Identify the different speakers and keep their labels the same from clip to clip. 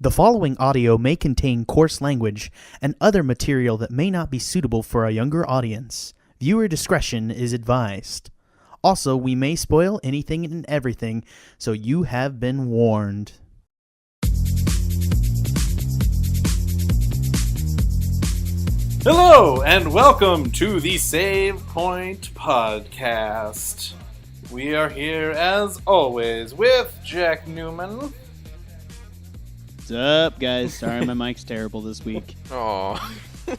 Speaker 1: The following audio may contain coarse language and other material that may not be suitable for a younger audience. Viewer discretion is advised. Also, we may spoil anything and everything, so you have been warned.
Speaker 2: Hello, and welcome to the Save Point Podcast. We are here, as always, with Jack Newman.
Speaker 3: What's up, guys? Sorry, my mic's terrible this week.
Speaker 2: Oh,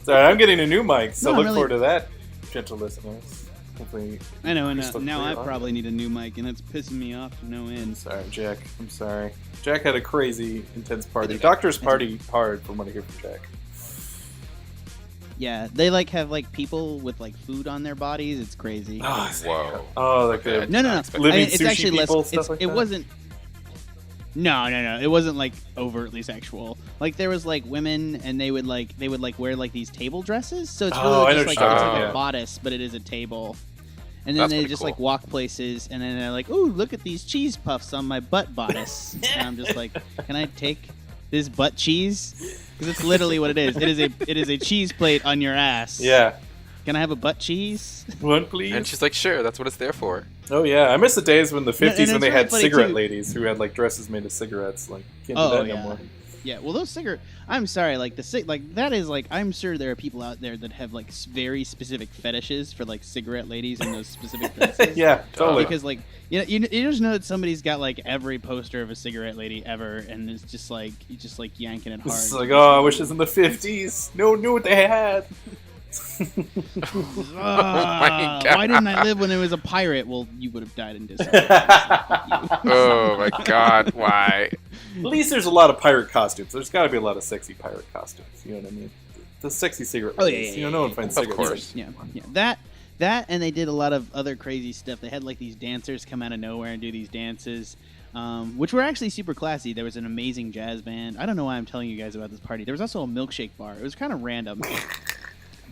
Speaker 2: sorry, I'm getting a new mic, so
Speaker 3: No,
Speaker 2: look
Speaker 3: really.
Speaker 2: forward to that, gentle listeners. Hopefully,
Speaker 3: I know, and
Speaker 2: still
Speaker 3: now I
Speaker 2: pretty
Speaker 3: probably need a new mic, and it's pissing me off to no end.
Speaker 2: sorry, Jack. I'm sorry. Jack had a crazy, intense party. Doctors party hard, from what I hear from Jack.
Speaker 3: Yeah, they have people with food on their bodies. It's crazy.
Speaker 2: Oh,
Speaker 4: Whoa.
Speaker 2: Oh, like the
Speaker 3: No.
Speaker 2: living
Speaker 3: It's
Speaker 2: sushi
Speaker 3: actually
Speaker 2: people,
Speaker 3: less.
Speaker 2: stuff like
Speaker 3: It
Speaker 2: that?
Speaker 3: wasn't. No. It wasn't overtly sexual. There was women, and they would wear these table dresses. So it's
Speaker 2: Oh,
Speaker 3: really
Speaker 2: I know
Speaker 3: just
Speaker 2: what
Speaker 3: it's
Speaker 2: you're
Speaker 3: like
Speaker 2: talking
Speaker 3: a
Speaker 2: about.
Speaker 3: bodice, but it is a table. And then
Speaker 4: That's
Speaker 3: they
Speaker 4: pretty
Speaker 3: just
Speaker 4: cool.
Speaker 3: walk places, and then they're like, "Ooh, look at these cheese puffs on my butt bodice." And I'm just like, "Can I take this butt cheese?" Because it's literally what it is. It is a cheese plate on your ass.
Speaker 2: Yeah.
Speaker 3: Can I have a butt cheese?
Speaker 2: One, please.
Speaker 4: And she's like, sure, that's what it's there for.
Speaker 2: Oh yeah, I miss the days when the 50s
Speaker 3: and
Speaker 2: when
Speaker 3: it's
Speaker 2: they
Speaker 3: really
Speaker 2: had
Speaker 3: funny,
Speaker 2: cigarette
Speaker 3: too.
Speaker 2: ladies who had dresses made of cigarettes. Can't do
Speaker 3: Oh,
Speaker 2: that
Speaker 3: yeah.
Speaker 2: no more.
Speaker 3: Yeah, well, those cigarette. I'm sorry, that is I'm sure there are people out there that have very specific fetishes for cigarette ladies in those specific dresses.
Speaker 2: Yeah, totally.
Speaker 3: Because you just know that somebody's got every poster of a cigarette lady ever, and it's just you just yanking it hard.
Speaker 2: It's I wish it was in the 50s. No one knew what they had.
Speaker 3: Ah,
Speaker 4: God.
Speaker 3: why didn't I live when I was a pirate? Well, you would have died in dysentery.
Speaker 4: Oh my god, why?
Speaker 2: At least there's a lot of pirate costumes. There's got to be a lot of sexy pirate costumes. You know what I mean? The sexy cigarette
Speaker 3: Oh, yeah,
Speaker 2: ladies.
Speaker 3: yeah,
Speaker 2: No one
Speaker 3: yeah.
Speaker 2: finds
Speaker 4: Of
Speaker 2: cigarettes.
Speaker 4: course.
Speaker 3: Yeah. That, and they did a lot of other crazy stuff. They had these dancers come out of nowhere and do these dances, which were actually super classy. There was an amazing jazz band. I don't know why I'm telling you guys about this party. There was also a milkshake bar. It was kind of random.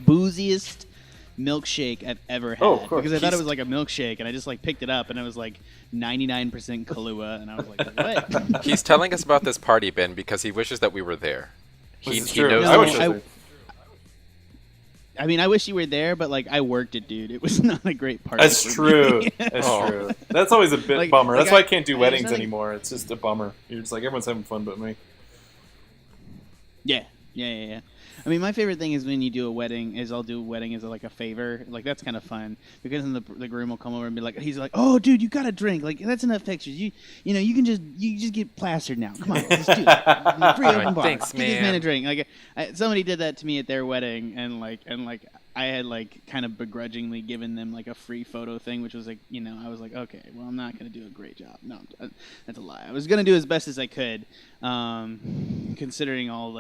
Speaker 3: Booziest milkshake I've ever had.
Speaker 2: Oh, of course.
Speaker 3: Because I thought it was a milkshake, and I just picked it up, and it was 99% Kahlua, and I was like, what?
Speaker 4: He's telling us about this party, Ben, because he wishes that we were there.
Speaker 2: This is
Speaker 4: He
Speaker 2: true.
Speaker 4: knows
Speaker 2: I
Speaker 4: that
Speaker 2: wish
Speaker 4: we-
Speaker 2: I was there.
Speaker 3: I mean, I wish you were there, but I worked it, dude. It was not a great party.
Speaker 2: That's
Speaker 3: for
Speaker 2: true.
Speaker 3: me.
Speaker 2: That's
Speaker 4: Oh.
Speaker 2: true. That's always a bit bummer. That's why I can't do
Speaker 3: there's
Speaker 2: weddings
Speaker 3: nothing-
Speaker 2: anymore. It's just a bummer. You're just everyone's having fun but me.
Speaker 3: Yeah. I mean, my favorite thing is when you do a wedding. I'll do a wedding as a favor. That's kind of fun because then the groom will come over and be he's like, "Oh, dude, you got a drink. That's enough pictures. You can just get plastered now. Come on, let's do it. Free open bar.
Speaker 4: Thanks,
Speaker 3: Get this man
Speaker 4: man.
Speaker 3: a drink." Somebody did that to me at their wedding, and I had kind of begrudgingly given them a free photo thing, which was I was okay, well, I'm not gonna do a great job. No, that's a lie. I was gonna do as best as I could, considering all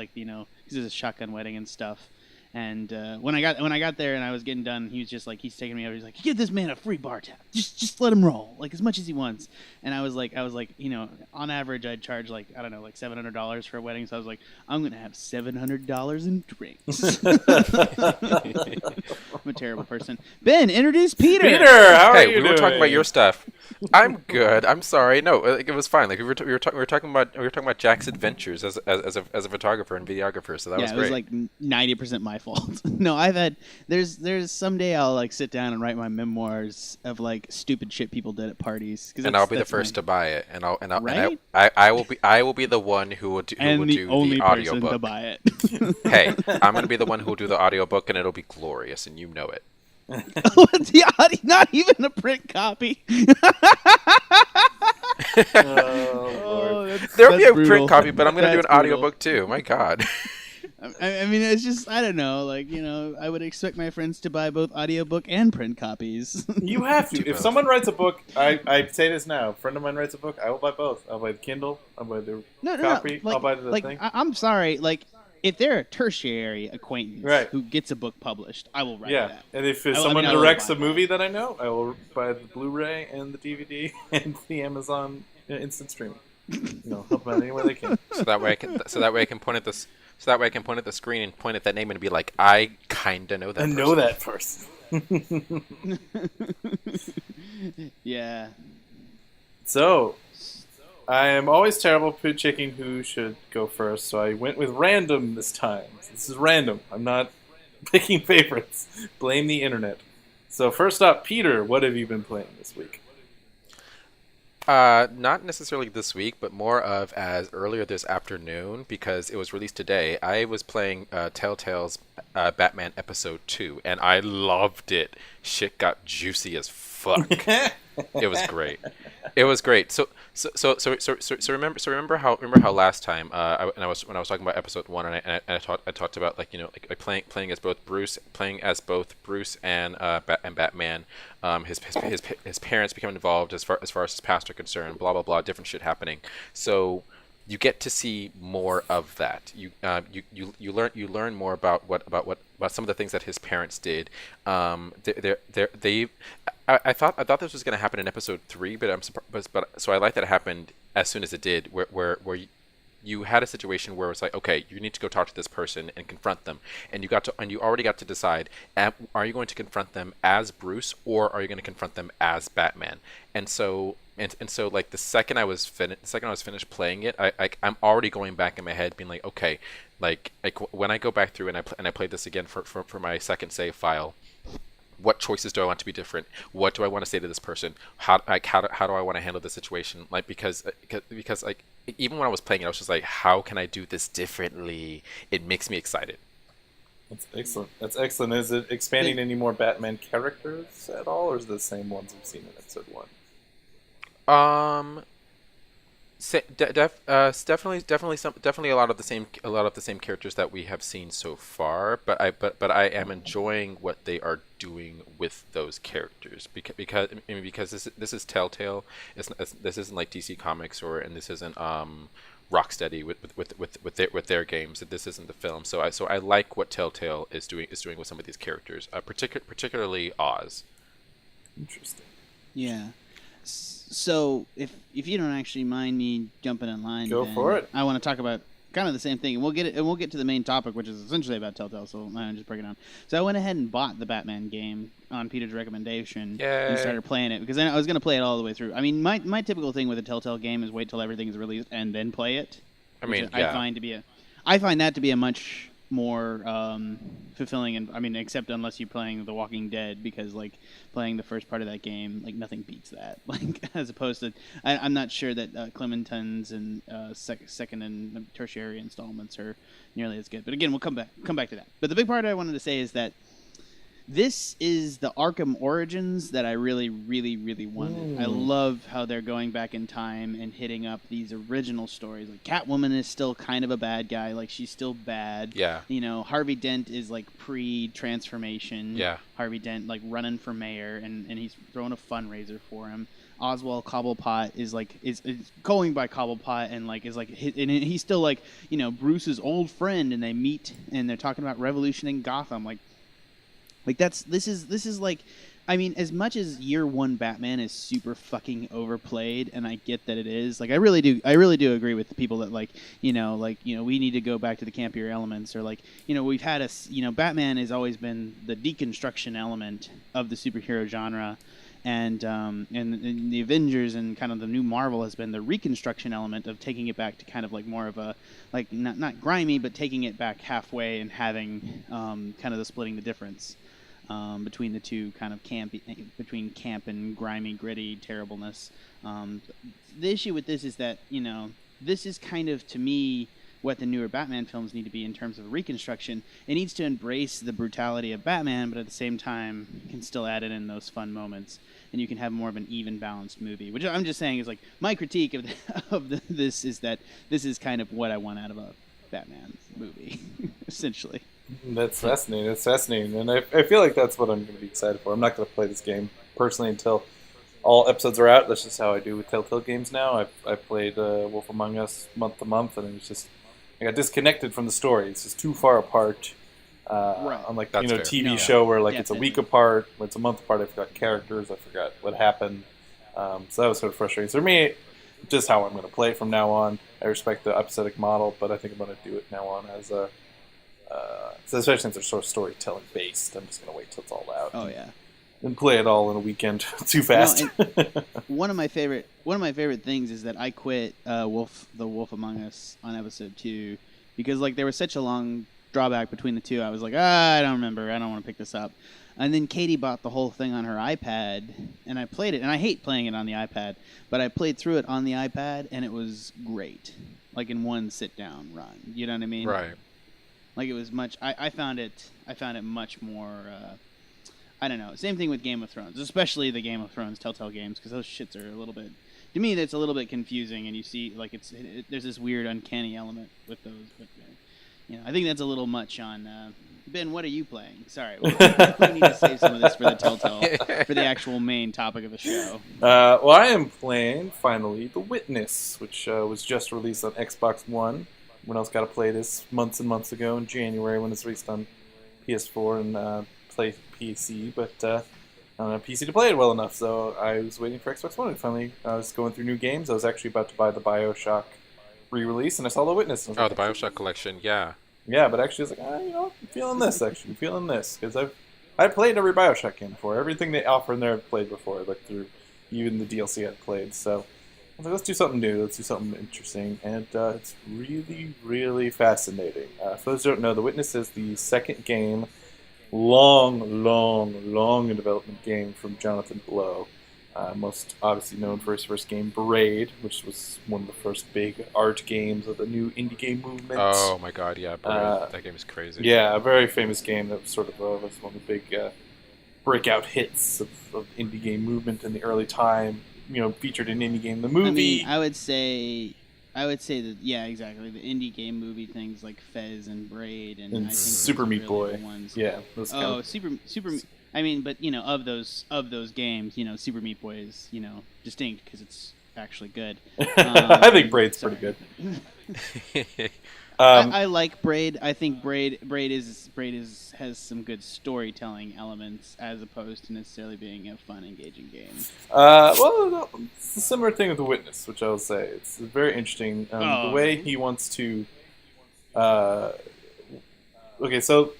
Speaker 3: because it was a shotgun wedding and stuff. And when I got there and I was getting done, he was just he's taking me over. He's like, "Give this man a free bar tab. Just let him roll as much as he wants." And I was like, on average I'd charge I don't know $700 for a wedding. So I was like, I'm gonna have $700 in drinks. I'm a terrible person. Ben, introduce Peter.
Speaker 2: Peter, how are
Speaker 4: Hey,
Speaker 2: you
Speaker 4: we were
Speaker 2: doing?
Speaker 4: talking about your stuff. I'm good. I'm sorry. No, it was fine. We were talking about Jack's adventures as a photographer and videographer. So that was
Speaker 3: it
Speaker 4: great.
Speaker 3: was 90% my fault. No, I've had there's someday I'll sit down and write my memoirs of stupid shit people did at parties.
Speaker 4: And I'll be the first to buy it, and
Speaker 3: Right?
Speaker 4: I will be the one who will do
Speaker 3: the only
Speaker 4: the
Speaker 3: person to
Speaker 4: audiobook.
Speaker 3: buy it.
Speaker 4: Hey, I'm gonna be the one who will do the audiobook, and it'll be glorious, and you know it.
Speaker 3: The audio, not even a print copy.
Speaker 2: Oh, Lord.
Speaker 4: There'll be a
Speaker 3: brutal.
Speaker 4: print copy, but I'm gonna do an
Speaker 3: That's brutal.
Speaker 4: audiobook too. My God.
Speaker 3: I mean, it's just I don't know. I would expect my friends to buy both audiobook and print copies.
Speaker 2: You have to. If someone writes a book, I say this now. A friend of mine writes a book, I will buy both. I'll buy the Kindle. I'll buy the copy. I'll buy the thing.
Speaker 3: I'm sorry. If they're a tertiary acquaintance
Speaker 2: Right.
Speaker 3: who gets a book published, I will write
Speaker 2: Yeah,
Speaker 3: that.
Speaker 2: and if
Speaker 3: I will
Speaker 2: someone
Speaker 3: buy
Speaker 2: directs a
Speaker 3: that.
Speaker 2: movie that I know, I will buy the Blu-ray and the DVD and the Amazon instant streaming. Help them out any way they can.
Speaker 4: So that way I can point at this. So that way I can point at the screen and point at that name and be like, I kinda know that.
Speaker 2: I
Speaker 4: person.
Speaker 2: know that person.
Speaker 3: Yeah.
Speaker 2: So, I am always terrible picking who should go first, so I went with random this time. This is random. I'm not picking favorites. Blame the internet. So first up, Peter, what have you been playing this week?
Speaker 4: Not necessarily this week, but more of as earlier this afternoon because it was released today. I was playing Telltale's Batman Episode 2, and I loved it. Shit got juicy as fuck. It was great. It was great. So remember how last time when I was talking about episode 1 and I talked about like playing as both Bruce and and Batman. His parents become involved as far as his past are concerned. Blah blah blah. Different shit happening. So you get to see more of that. You learn more about some of the things that his parents did. I thought this was going to happen in episode 3, but I'm surprised. But so I like that it happened as soon as it did, where you had a situation where it's like, okay, you need to go talk to this person and confront them, and you already got to decide, are you going to confront them as Bruce or are you going to confront them as Batman? And so like the second I was finished playing it, I'm already going back in my head being like, okay, like when I go back through and I play this again for my second save file. What choices do I want to be different? What do I want to say to this person? How do I want to handle the situation? Like because like even when I was playing it, I was just like, how can I do this differently? It makes me excited.
Speaker 2: That's excellent. That's excellent. Is it expanding any more Batman characters at all, or is it the same ones we've seen in episode 1?
Speaker 4: Definitely a lot of the same characters that we have seen so far. But I am enjoying what they are doing with those characters because this is Telltale. This isn't like DC Comics and this isn't Rocksteady with their games. This isn't the film. So I like what Telltale is doing with some of these characters, particularly Oz.
Speaker 2: Interesting.
Speaker 3: Yeah. So if you don't actually mind me jumping in line,
Speaker 2: go for it.
Speaker 3: I want to talk about kind of the same thing, and we'll get to the main topic, which is essentially about Telltale. So I'm just breaking it down. So I went ahead and bought the Batman game on Peter's recommendation and started playing it because I was going to play it all the way through. I mean, my typical thing with a Telltale game is wait till everything's released and then play it. I find that to be a much more fulfilling, and I mean, except unless you're playing The Walking Dead, because like playing the first part of that game, like nothing beats that. Like as opposed to, I'm not sure that Clementon's and second and tertiary installments are nearly as good. But again, we'll come back to that. But the big part I wanted to say is that this is the Arkham Origins that I really, really, really wanted. I love how they're going back in time and hitting up these original stories. Like Catwoman is still kind of a bad guy. Like she's still bad.
Speaker 4: Yeah.
Speaker 3: You know, Harvey Dent is like pre-transformation.
Speaker 4: Yeah.
Speaker 3: Harvey Dent like running for mayor and he's throwing a fundraiser for him. Oswald Cobblepot is going by Cobblepot and he's still like, you know, Bruce's old friend, and they meet and they're talking about revolution in Gotham. Like this is like, I mean, as much as year one Batman is super fucking overplayed, and I get that it is, like I really do agree with the people that like, we need to go back to the campier elements, or like, we've had Batman has always been the deconstruction element of the superhero genre, and the Avengers and kind of the new Marvel has been the reconstruction element of taking it back to kind of like more of a, like not grimy, but taking it back halfway and having kind of the splitting the difference. Between the two, kind of between camp and grimy, gritty terribleness. The issue with this is that, this is kind of, to me, what the newer Batman films need to be in terms of reconstruction. It needs to embrace the brutality of Batman, but at the same time, can still add it in those fun moments, and you can have more of an even, balanced movie. Which I'm just saying is like my critique of this is that this is kind of what I want out of a Batman movie, essentially.
Speaker 2: That's fascinating. That's fascinating, and I feel like that's what I'm going to be excited for. I'm not going to play this game personally until all episodes are out. That's just how I do with Telltale Games now. I played Wolf Among Us month to month, and it was just I got disconnected from the story. It's just too far apart.
Speaker 3: Right.
Speaker 2: Unlike
Speaker 4: That's fair.
Speaker 2: TV show where like
Speaker 3: Definitely.
Speaker 2: it's a week apart, when it's a month apart. I forgot characters. I forgot what happened. So that was sort of frustrating. So for me, just how I'm going to play it from now on. I respect the episodic model, but I think I'm going to do it now on as a. So especially since they're sort of storytelling based, I'm just going to wait till it's all out.
Speaker 3: Oh yeah.
Speaker 2: and play it all in a weekend too fast.
Speaker 3: One of my favorite things is that I quit the Wolf Among Us on episode 2 because like there was such a long drawback between the two. I was like, I don't remember. I don't want to pick this up. And then Katie bought the whole thing on her iPad, and I played it. And I hate playing it on the iPad, but I played through it on the iPad, and it was great. Like in one sit-down run. You know what I mean?
Speaker 4: Right.
Speaker 3: Like it was much. I found it much more. I don't know. Same thing with Game of Thrones, especially the Game of Thrones Telltale Games, because those shits are a little bit. To me, that's a little bit confusing, and you see like there's this weird uncanny element with those. But I think that's a little much on. Ben, what are you playing? Sorry, we need to save some of this for the Telltale, for the actual main topic of the show.
Speaker 2: Well, I am playing, finally, The Witness, which was just released on Xbox One. Everyone else got to play this months and months ago in January when it's released on PS4 and play PC, but I don't have PC to play it well enough, so I was waiting for Xbox One. And finally, I was going through new games. I was actually about to buy the BioShock re-release, and I saw The Witness.
Speaker 4: Oh, the BioShock collection, yeah.
Speaker 2: Yeah, but actually, I was like, I'm feeling this, actually. I'm feeling this. Because I've played every BioShock game before. Everything they offer in there I've played before. Like, through even the DLC I've played. So, I was like, let's do something new. Let's do something interesting. And it's really, really fascinating. For those who don't know, The Witness is the second game, long in development game from Jonathan Blow. Most obviously known for his first game, Braid, which was one of the first big art games of the new indie game movement.
Speaker 4: Oh my god, yeah, Braid. That game is crazy.
Speaker 2: Yeah, a very famous game that was sort of was one of the big breakout hits of indie game movement in the early time. Featured in indie game the movie.
Speaker 3: I mean, I would say that exactly. The indie game movie things like Fez and Braid and I think
Speaker 2: Super Meat
Speaker 3: really
Speaker 2: Boy.
Speaker 3: Ones.
Speaker 2: Yeah.
Speaker 3: Super. I mean, but of those games, Super Meat Boy is distinct because it's actually good.
Speaker 2: I think Braid's pretty good.
Speaker 3: I like Braid. I think Braid has some good storytelling elements as opposed to necessarily being a fun, engaging game.
Speaker 2: Well, it's a similar thing with The Witness, which I will say it's very interesting. The way he wants to. Okay, so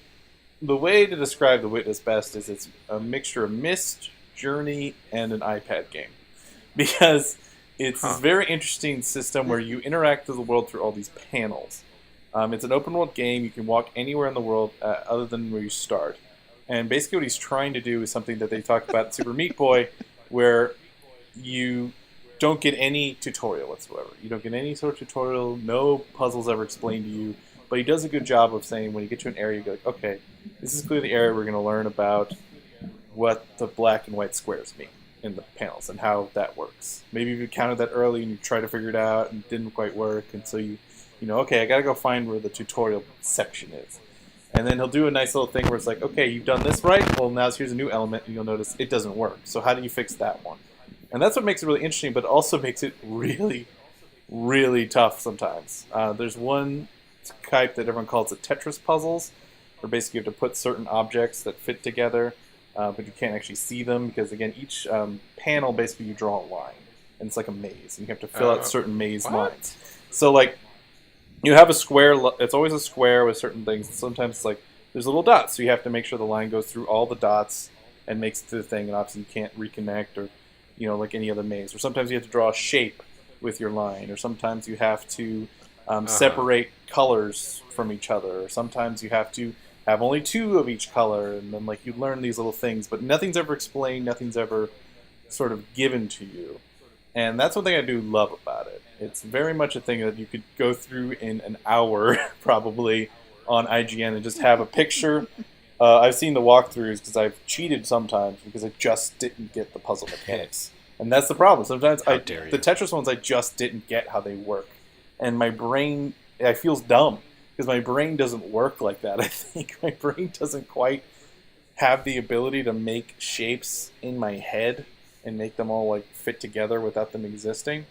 Speaker 2: the way to describe The Witness best is it's a mixture of Myst, Journey, and an iPad game, because it's this very interesting system where you interact with the world through all these panels. It's an open world game. You can walk anywhere in the world other than where you start. And basically what he's trying to do is something that they talked about in Super Meat Boy, where you don't get any tutorial whatsoever. You don't get any sort of tutorial, no puzzles ever explained to you. But he does a good job of saying when you get to an area, you go like, okay, this is clearly the area we're going to learn about what the black and white squares mean in the panels and how that works. Maybe you counted that early and you tried to figure it out and it didn't quite work, and so okay, I gotta go find where the tutorial section is. And then he'll do a nice little thing where it's like, okay, you've done this right, well now here's a new element, and you'll notice it doesn't work. So how do you fix that one? And that's what makes it really interesting, but also makes it really, really tough sometimes. There's one type that everyone calls the Tetris puzzles, where basically you have to put certain objects that fit together, but you can't actually see them, because again, each panel, basically you draw a line, and it's like a maze, and you have to fill out certain maze lines. So like, you have a square, it's always a square with certain things. Sometimes it's like, there's little dots, so you have to make sure the line goes through all the dots and makes it to the thing, and obviously you can't reconnect, or, like any other maze. Or sometimes you have to draw a shape with your line, or sometimes you have to separate colors from each other, or sometimes you have to have only two of each color, and then like you learn these little things, but nothing's ever explained, nothing's ever sort of given to you. And that's one thing I do love about it. It's very much a thing that you could go through in an hour, probably, on IGN and just have a picture. I've seen the walkthroughs because I've cheated sometimes because I just didn't get the puzzle mechanics. And that's the problem. Sometimes the Tetris ones, I just didn't get how they work. And my brain, I feel dumb because my brain doesn't work like that. I think my brain doesn't quite have the ability to make shapes in my head and make them all like fit together without them existing.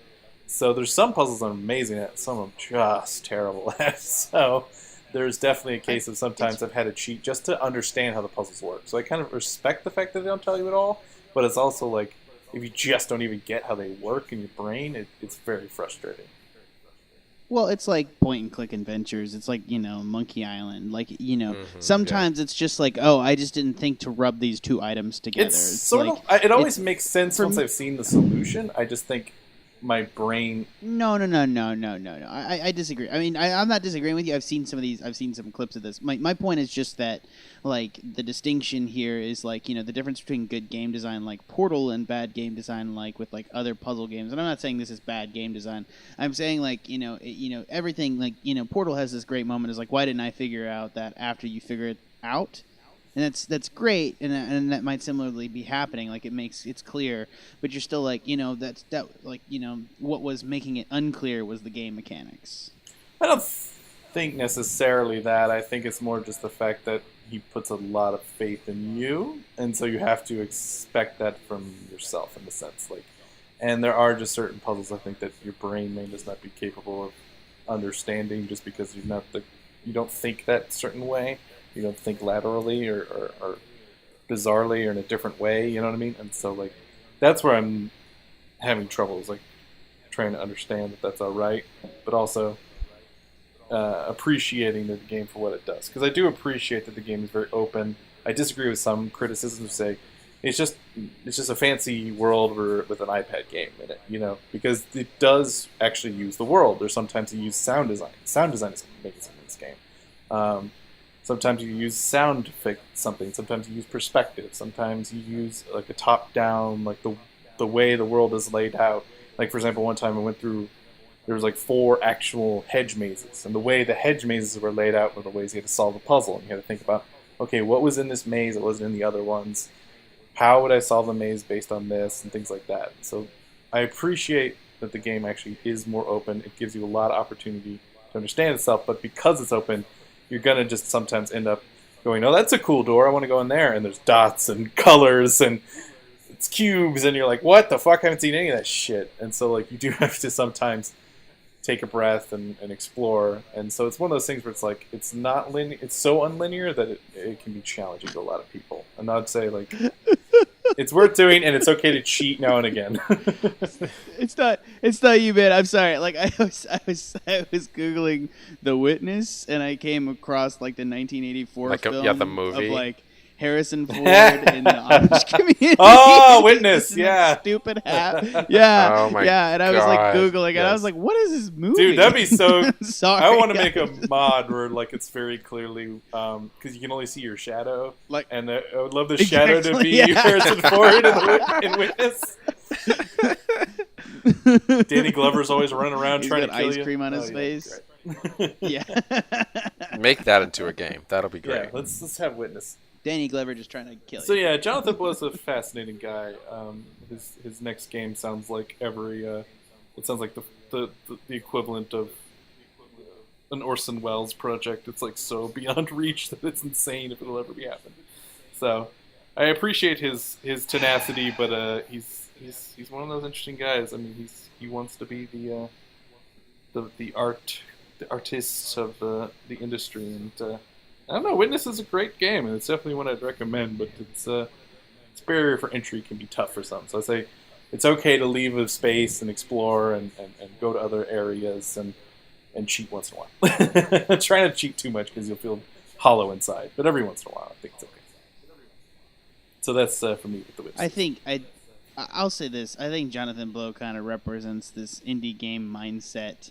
Speaker 2: So there's some puzzles I'm amazing at, some I'm just terrible at. So there's definitely a case of sometimes I've had to cheat just to understand how the puzzles work. So I kind of respect the fact that they don't tell you at all, but it's also like, if you just don't even get how they work in your brain, it's very frustrating.
Speaker 3: Well, it's like point and click adventures. It's like, Monkey Island. Like, sometimes it's just like, oh, I just didn't think to rub these two items together.
Speaker 2: It's
Speaker 3: It's
Speaker 2: sort
Speaker 3: like,
Speaker 2: of. It always makes sense
Speaker 3: for
Speaker 2: once
Speaker 3: me-
Speaker 2: I've seen the solution. I just think my brain.
Speaker 3: No. I disagree. I mean, I'm not disagreeing with you. I've seen some of these. I've seen some clips of this. My point is just that, like, the distinction here is, like, the difference between good game design like Portal and bad game design like with like other puzzle games. And I'm not saying this is bad game design. I'm saying, like, everything, like, Portal has this great moment is like, why didn't I figure out that after you figure it out? And that's great, and that might similarly be happening. Like, it's clear, but you're still like, what was making it unclear was the game mechanics.
Speaker 2: I don't think necessarily that. I think it's more just the fact that he puts a lot of faith in you, and so you have to expect that from yourself in a sense. Like, and there are just certain puzzles I think that your brain may just not be capable of understanding, just because you don't think that certain way. You don't think laterally or bizarrely or in a different way. You know what I mean? And so, like, that's where I'm having trouble, is like trying to understand that that's all right, but also appreciating the game for what it does. Because I do appreciate that the game is very open. I disagree with some criticisms who say it's just a fancy world with an iPad game in it, because it does actually use the world. Or sometimes you use sound design. Sound design is amazing in this game. Sometimes you use sound to fix something. Sometimes you use perspective. Sometimes you use like a top-down, like the way the world is laid out. Like, for example, one time I went through, there was like 4 actual hedge mazes, and the way the hedge mazes were laid out were the ways you had to solve a puzzle. And you had to think about, okay, what was in this maze that wasn't in the other ones? How would I solve the maze based on this, and things like that. So I appreciate that the game actually is more open. It gives you a lot of opportunity to understand itself, but because it's open, you're going to just sometimes end up going, oh, that's a cool door, I want to go in there, and there's dots and colors and it's cubes, and you're like, what the fuck, I haven't seen any of that shit. And so, like, you do have to sometimes take a breath and explore. And so it's one of those things where it's like, it's not linear, it's so unlinear that it can be challenging to a lot of people. And I'd say, like, it's worth doing, and it's okay to cheat now and again.
Speaker 3: It's not you, man. I'm sorry. Like, I was googling The Witness, and I came across like the 1984 film
Speaker 4: the movie
Speaker 3: of like Harrison Ford in the Amish community.
Speaker 2: Oh, Witness, yeah.
Speaker 3: Stupid hat. Yeah.
Speaker 4: Oh my
Speaker 3: yeah, and I was like
Speaker 4: God,
Speaker 3: Googling, and I
Speaker 4: yes.
Speaker 3: was like, what is this movie?
Speaker 2: Dude, that'd be so...
Speaker 3: Sorry,
Speaker 2: I want to make
Speaker 3: guys.
Speaker 2: a mod where, like, it's very clearly... because you can only see your shadow.
Speaker 3: Like,
Speaker 2: And I would love the shadow to be
Speaker 3: yeah.
Speaker 2: Harrison Ford in Witness. Danny Glover's always running around
Speaker 3: He's
Speaker 2: trying
Speaker 3: got
Speaker 2: to kill
Speaker 3: ice
Speaker 2: you.
Speaker 3: cream on his
Speaker 2: yeah,
Speaker 3: face.
Speaker 2: great.
Speaker 3: Yeah.
Speaker 4: Make that into a game. That'll be great.
Speaker 2: Yeah, let's have Witness.
Speaker 3: Danny Glover just trying to kill you.
Speaker 2: So yeah, Jonathan Blow's a fascinating guy. His next game sounds like it sounds like the equivalent of an Orson Welles project. It's like so beyond reach that it's insane if it'll ever be happen. So I appreciate his tenacity, but he's one of those interesting guys. I mean, he wants to be the artist of the industry, and I don't know. Witness is a great game, and it's definitely one I'd recommend. But its barrier for entry can be tough for some. So I say it's okay to leave a space and explore and go to other areas and cheat once in a while. Try not to cheat too much because you'll feel hollow inside. But every once in a while, I think it's okay. So that's for me with the Witness.
Speaker 3: I think I'll say this. I think Jonathan Blow kind of represents this indie game mindset,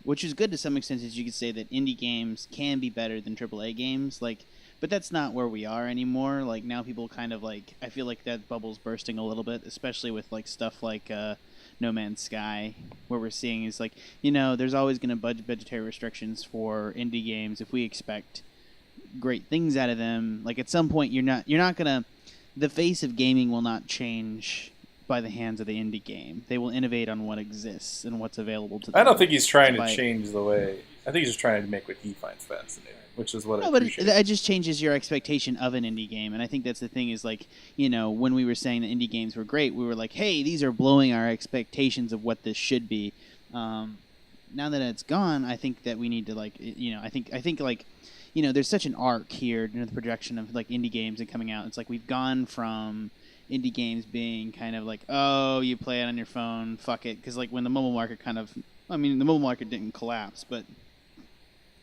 Speaker 3: which is good to some extent, as you could say that indie games can be better than AAA games. Like, but that's not where we are anymore. Like, now people kind of like, I feel like that bubble's bursting a little bit, especially with like stuff like No Man's Sky, where we're seeing is like, there's always going to budgetary restrictions for indie games if we expect great things out of them. Like, at some point you're not gonna, the face of gaming will not change by the hands of the indie game. They will innovate on what exists and what's available to them.
Speaker 2: I don't think he's trying to change the way. I think he's just trying to make what he finds fascinating, which is what I appreciate.
Speaker 3: But it just changes your expectation of an indie game, and I think that's the thing is like, when we were saying that indie games were great, we were like, hey, these are blowing our expectations of what this should be. Now that it's gone, I think that we need to like, I think like, there's such an arc here in the projection of like indie games and coming out. It's like we've gone from indie games being kind of like, oh, you play it on your phone, fuck it, because like when the mobile market kind of I mean, the mobile market didn't collapse, but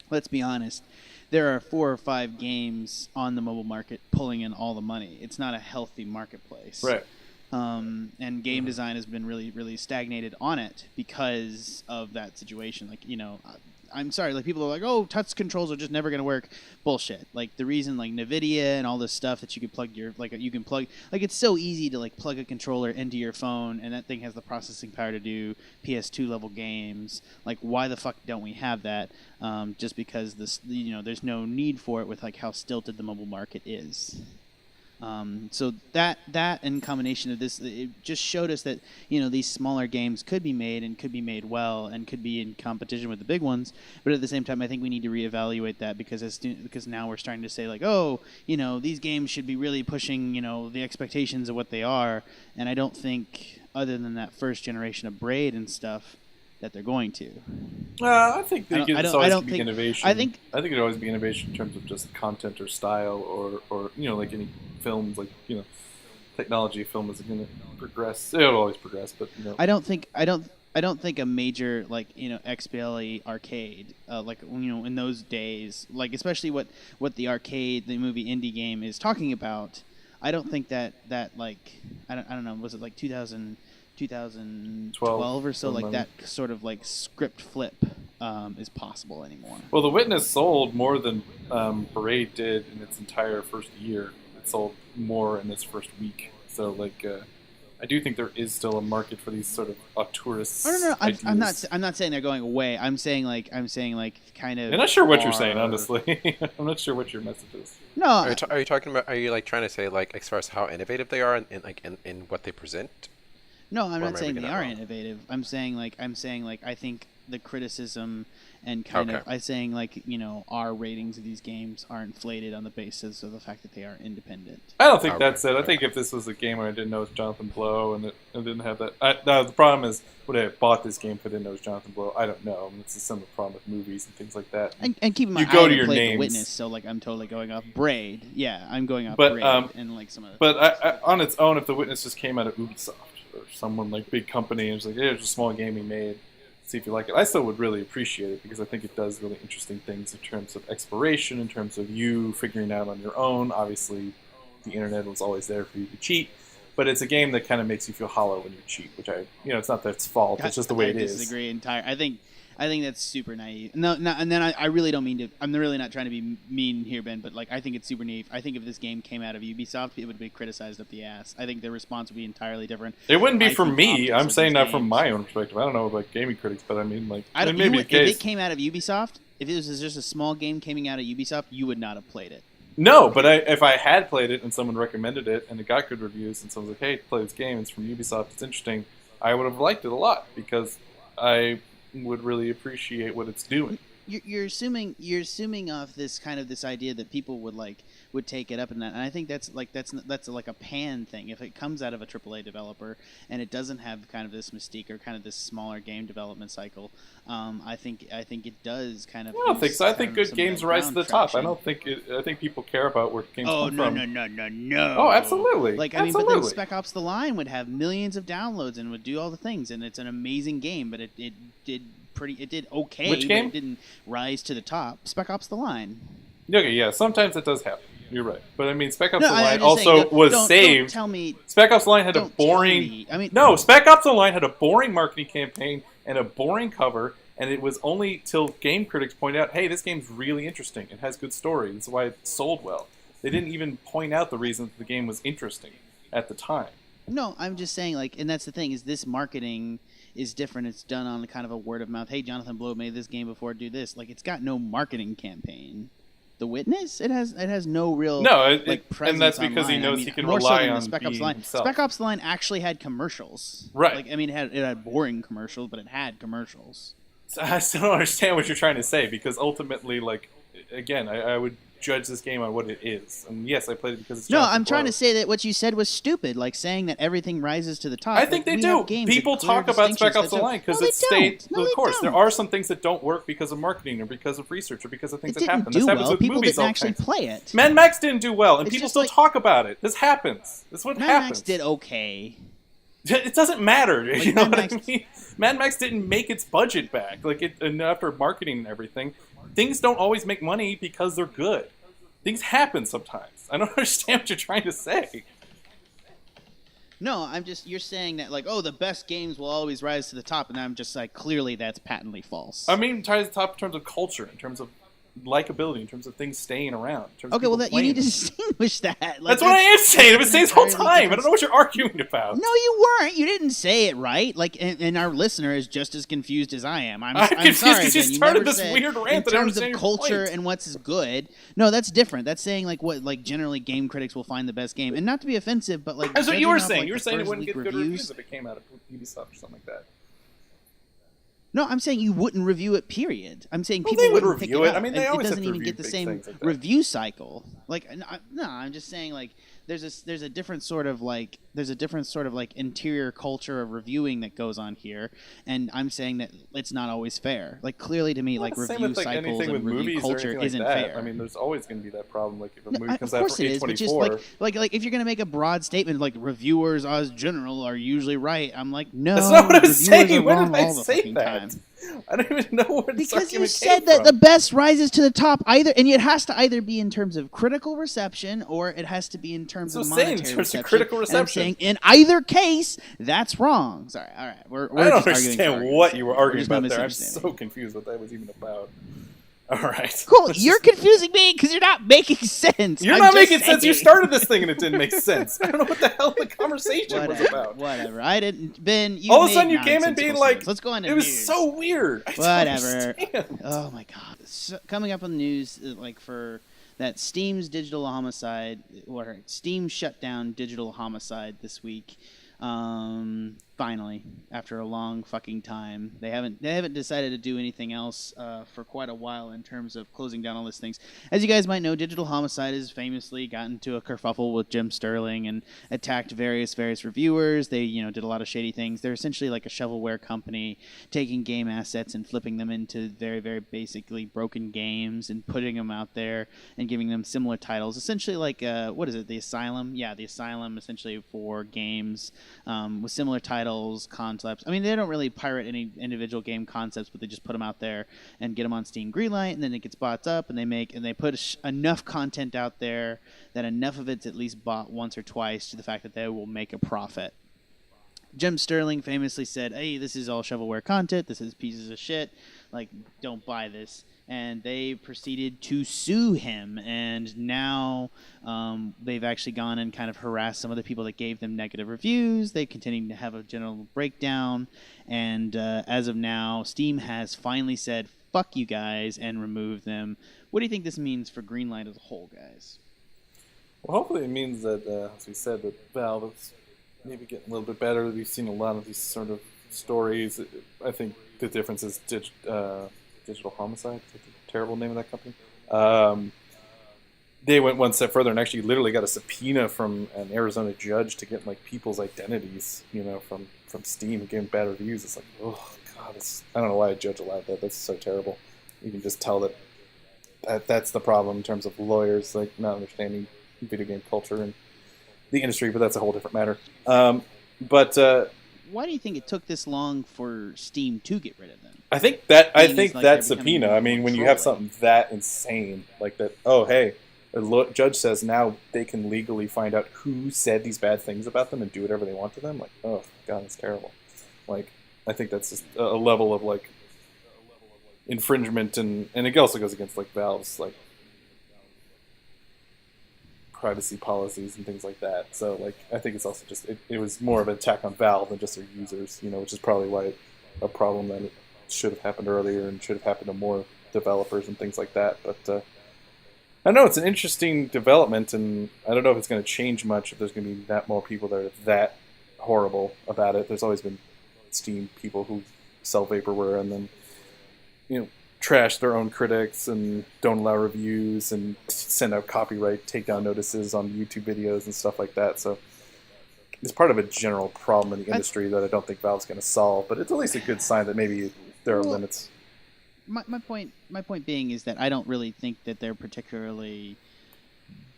Speaker 3: let's be honest. There are 4 or 5 games on the mobile market pulling in all the money. It's not a healthy marketplace.
Speaker 2: Right.
Speaker 3: And game design has been really, really stagnated on it because of that situation. Like, I'm sorry, like people are like, oh, touch controls are just never going to work. Bullshit. Like the reason like NVIDIA and all this stuff that you can plug it's so easy to like plug a controller into your phone and that thing has the processing power to do PS2 level games. Like why the fuck don't we have that? Just because there's no need for it with like how stilted the mobile market is. So that in combination of this, it just showed us that these smaller games could be made and could be made well and could be in competition with the big ones. But at the same time, I think we need to reevaluate that because now we're starting to say like, oh, these games should be really pushing the expectations of what they are. And I don't think, other than that first generation of Braid and stuff, that they're going to.
Speaker 2: I think it's always be innovation.
Speaker 3: I think
Speaker 2: it'd always be innovation in terms of just content or style or like any films, like technology. Film is going to progress. It'll always progress, but
Speaker 3: I don't think a major like XBLA arcade like in those days, like especially what the movie indie game is talking about. I don't think that like I don't know, was it like 2012 or so, like that sort of like script flip is possible anymore.
Speaker 2: Well, The Witness sold more than Parade did in its entire first year. It sold more in its first week. So like I do think there is still a market for these sort of auteurist ideas.
Speaker 3: I'm not saying they're going away. I'm saying like kind of.
Speaker 2: I'm not sure what you're saying, honestly. I'm not sure what your message is.
Speaker 3: No,
Speaker 4: are you talking about? Are you like trying to say like as far as how innovative they are in what they present?
Speaker 3: No, I'm not saying they are innovative. I'm saying like I think the criticism and kind of I'm saying like our ratings of these games are inflated on the basis of the fact that they are independent.
Speaker 2: I don't think that's it. I think if this was a game where I didn't know it was Jonathan Blow and it didn't have that, the problem is would I have bought this game if I didn't know it was Jonathan Blow? I don't know. I mean, it's a similar problem with movies and things like that.
Speaker 3: And keep in mind, I haven't played The Witness, so like I'm totally going off Braid. Yeah, I'm going off Braid and like some of the.
Speaker 2: But I, on its own, if The Witness just came out of Ubisoft or someone like big company and was like, hey, it's a small game we made, see if you like it, I still would really appreciate it because I think it does really interesting things in terms of exploration, in terms of you figuring out on your own. Obviously, the internet was always there for you to cheat, but it's a game that kind of makes you feel hollow when you cheat, which it's not that it's fault, it's just the way it is.
Speaker 3: I disagree entirely. I think that's super naive. No, and then I really don't mean to. I'm really not trying to be mean here, Ben. But like, I think it's super naive. I think if this game came out of Ubisoft, it would be criticized up the ass. I think the response would be entirely different.
Speaker 2: It wouldn't be from me. I'm saying that from my own perspective. I don't know about gaming critics, but I mean, like, maybe
Speaker 3: if it came out of Ubisoft, if it was just a small game coming out of Ubisoft, you would not have played it.
Speaker 2: No, but if I had played it and someone recommended it and it got good reviews and someone's like, "Hey, play this game. It's from Ubisoft. It's interesting," I would have liked it a lot because I would really appreciate what it's doing.
Speaker 3: You're assuming off this kind of this idea that people would take it up and that, and I think that's like a pan thing. If it comes out of a AAA developer and it doesn't have kind of this mystique or kind of this smaller game development cycle, I think it does kind of.
Speaker 2: I don't think so. I think good games rise to the top. I think people care about where games come from.
Speaker 3: No.
Speaker 2: Oh, absolutely.
Speaker 3: Like I mean, but then Spec Ops: The Line would have millions of downloads and would do all the things, and it's an amazing game, but it did okay.
Speaker 2: Which game?
Speaker 3: But it didn't rise to the top. Spec Ops: The Line.
Speaker 2: Okay, yeah, sometimes it does happen. You're right, but I mean, Spec Ops: The Line also was saved.
Speaker 3: Don't tell me.
Speaker 2: Spec Ops: The Line had a boring. Spec Ops: The Line had a boring marketing campaign and a boring cover, and it was only till game critics pointed out, "Hey, this game's really interesting. It has good story. That's why it sold well." They didn't even point out the reason that the game was interesting at the time.
Speaker 3: No, I'm just saying, like, and that's the thing is this marketing is different. It's done on kind of a word of mouth. Hey, Jonathan Blow made this game before. Do this. Like, it's got no marketing campaign. The Witness, it has no real presence,
Speaker 2: and that's because
Speaker 3: online.
Speaker 2: he knows he can rely on
Speaker 3: Spec Ops: The Line.
Speaker 2: himself.
Speaker 3: Spec Ops: The Line actually had commercials.
Speaker 2: Right.
Speaker 3: Like, I mean, it had boring commercials, but it had commercials.
Speaker 2: So I still don't understand what you're trying to say because ultimately, like, again, I would judge this game on what it is. And yes, I played it because it's Jonathan
Speaker 3: I'm trying
Speaker 2: Blow.
Speaker 3: to say that what you said was stupid, like saying that everything rises to the top.
Speaker 2: I think they do. People talk about Spec Ops: The Line because it's state. Of course, there are some things that don't work because of marketing or because of research or because of things that happen. This happens with
Speaker 3: people
Speaker 2: movies
Speaker 3: didn't
Speaker 2: all
Speaker 3: actually
Speaker 2: the time.
Speaker 3: play it.
Speaker 2: Mad Max didn't do well, and people still talk about it. This happens. This is what happens.
Speaker 3: Mad Max did okay.
Speaker 2: It doesn't matter.
Speaker 3: Like,
Speaker 2: You know
Speaker 3: Mad
Speaker 2: what
Speaker 3: Max-
Speaker 2: I mean? Mad Max didn't make its budget back. And after marketing and everything, things don't always make money because they're good. Things happen sometimes. I don't understand what you're trying to say.
Speaker 3: No, you're saying that, like, oh, the best games will always rise to the top, and I'm just like, clearly that's patently false.
Speaker 2: I mean, ties to the top in terms of culture, in terms of likability, in terms of things staying around. In terms of
Speaker 3: Okay, well,
Speaker 2: people
Speaker 3: you need to
Speaker 2: playing.
Speaker 3: distinguish that. Like,
Speaker 2: That's what I am saying. It
Speaker 3: that's
Speaker 2: stays
Speaker 3: an
Speaker 2: the whole
Speaker 3: entirely
Speaker 2: time. I
Speaker 3: different-
Speaker 2: don't know what you're arguing about.
Speaker 3: No, you weren't. You didn't say it right. Like, and our listener is just as confused as I am. I'm
Speaker 2: confused
Speaker 3: sorry,
Speaker 2: because you
Speaker 3: Ben.
Speaker 2: started
Speaker 3: never
Speaker 2: this
Speaker 3: said
Speaker 2: weird rant
Speaker 3: in
Speaker 2: that I
Speaker 3: terms of
Speaker 2: understand your
Speaker 3: culture
Speaker 2: point.
Speaker 3: and what's good. No, that's different. That's saying like what like generally game critics will find the best game, and not to be offensive, but like
Speaker 2: That's what you
Speaker 3: judging
Speaker 2: were
Speaker 3: off,
Speaker 2: saying.
Speaker 3: like,
Speaker 2: You were
Speaker 3: the
Speaker 2: saying it
Speaker 3: first
Speaker 2: wouldn't
Speaker 3: week
Speaker 2: get good reviews if it came out of Ubisoft or something like that.
Speaker 3: No, I'm saying you wouldn't review it. Period. I'm saying
Speaker 2: Well,
Speaker 3: people
Speaker 2: they would
Speaker 3: wouldn't pick
Speaker 2: review it.
Speaker 3: up,
Speaker 2: I mean, they
Speaker 3: and
Speaker 2: always
Speaker 3: it
Speaker 2: have
Speaker 3: doesn't
Speaker 2: to
Speaker 3: even
Speaker 2: review
Speaker 3: get the
Speaker 2: big
Speaker 3: same
Speaker 2: things like that.
Speaker 3: review cycle. Like, no, I'm just saying like there's a different sort of like interior culture of reviewing that goes on here, and I'm saying that it's not always fair. Like clearly to me,
Speaker 2: Well,
Speaker 3: like
Speaker 2: the same
Speaker 3: review
Speaker 2: with, like,
Speaker 3: cycles
Speaker 2: anything
Speaker 3: and
Speaker 2: with
Speaker 3: review
Speaker 2: movies or
Speaker 3: culture
Speaker 2: anything like
Speaker 3: isn't
Speaker 2: that.
Speaker 3: fair.
Speaker 2: I mean, there's always going to be that problem. Like if a movie
Speaker 3: Of
Speaker 2: comes out
Speaker 3: course
Speaker 2: from
Speaker 3: it is, but just
Speaker 2: A24,
Speaker 3: like if you're gonna make a broad statement like reviewers as general are usually right, I'm like, no,
Speaker 2: that's not what I was
Speaker 3: reviewers
Speaker 2: saying.
Speaker 3: are
Speaker 2: When
Speaker 3: wrong
Speaker 2: did I
Speaker 3: all the
Speaker 2: say
Speaker 3: fucking
Speaker 2: that?
Speaker 3: time.
Speaker 2: I don't even know where this
Speaker 3: Because you
Speaker 2: argument
Speaker 3: said
Speaker 2: came
Speaker 3: that
Speaker 2: from.
Speaker 3: the best rises to the top either, and it has to either be in terms of critical reception or it has to be in terms
Speaker 2: So
Speaker 3: of
Speaker 2: saying
Speaker 3: monetary
Speaker 2: in terms of
Speaker 3: reception.
Speaker 2: critical
Speaker 3: And I'm
Speaker 2: reception.
Speaker 3: saying in either case, that's wrong. Sorry, all right, we're
Speaker 2: I don't
Speaker 3: just arguing for
Speaker 2: understand
Speaker 3: argument's
Speaker 2: what
Speaker 3: sake.
Speaker 2: you were
Speaker 3: We're
Speaker 2: arguing
Speaker 3: just not
Speaker 2: about there. I'm
Speaker 3: misunderstanding.
Speaker 2: so confused what that was even about. All right.
Speaker 3: Cool.
Speaker 2: Let's
Speaker 3: You're
Speaker 2: just-
Speaker 3: confusing me because you're not making sense.
Speaker 2: You're
Speaker 3: I'm
Speaker 2: not
Speaker 3: just
Speaker 2: making sense. You
Speaker 3: saying.
Speaker 2: started this thing and it didn't make sense. I don't know what the hell the conversation was about.
Speaker 3: Whatever. I didn't. Ben, you
Speaker 2: All of a
Speaker 3: made
Speaker 2: sudden you came in being
Speaker 3: nonsensical
Speaker 2: like,
Speaker 3: statements. Let's go on to
Speaker 2: it was
Speaker 3: news.
Speaker 2: so weird. I don't
Speaker 3: Whatever.
Speaker 2: understand.
Speaker 3: Oh my god. So, coming up on the news, like for that Steam's digital homicide, or Steam shut down digital homicide this week. Finally, after a long fucking time, they haven't decided to do anything else for quite a while in terms of closing down all these things. As you guys might know, Digital Homicide has famously gotten into a kerfuffle with Jim Sterling and attacked various reviewers. They did a lot of shady things. They're essentially like a shovelware company, taking game assets and flipping them into very very basically broken games and putting them out there and giving them similar titles. Essentially like what is it? The Asylum? Yeah, the Asylum essentially for games with similar titles, concepts. I mean, they don't really pirate any individual game concepts, but they just put them out there and get them on Steam Greenlight, and then it gets bought up, and they put enough content out there that enough of it's at least bought once or twice to the fact that they will make a profit. Jim Sterling famously said, "Hey, this is all shovelware content. This is pieces of shit. Like, don't buy this." And they proceeded to sue him, and now they've actually gone and kind of harassed some of the people that gave them negative reviews. They continue to have a general breakdown, and as of now, Steam has finally said, "Fuck you guys," and removed them. What do you think this means for Greenlight as a whole, guys?
Speaker 2: Well, hopefully it means that, as we said, that Valve is maybe getting a little bit better. We've seen a lot of these sort of stories. I think the difference is Digital Homicide, is that the terrible name of that company? They went one step further and actually literally got a subpoena from an Arizona judge to get like people's identities, from Steam and giving bad reviews. It's like, oh god, I don't know why a judge allowed that. That's so terrible. You can just tell that's the problem in terms of lawyers like not understanding video game culture and the industry, but that's a whole different matter.
Speaker 3: Why do you think it took this long for Steam to get rid of them?
Speaker 2: I think that
Speaker 3: Meaning it's like they're
Speaker 2: subpoena.
Speaker 3: becoming
Speaker 2: I mean,
Speaker 3: more
Speaker 2: when you have
Speaker 3: controlling.
Speaker 2: something that insane like that, oh hey, the judge says now they can legally find out who said these bad things about them and do whatever they want to them. Like, oh god, that's terrible. Like, I think that's just a level of like infringement, and it also goes against like Valve's like privacy policies and things like that. So like, I think it's also just it was more of an attack on Valve than just their users, which is probably why a problem that it should have happened earlier and should have happened to more developers and things like that. But I don't know, it's an interesting development, and I don't know if it's going to change much, if there's going to be that more people that are that horrible about it. There's always been Steam people who sell vaporware and then trash their own critics and don't allow reviews and send out copyright takedown notices on YouTube videos and stuff like that. So it's part of a general problem in the industry that I don't think Valve's going to solve, but it's at least a good sign that maybe there are limits.
Speaker 3: My point being is that I don't really think that they're particularly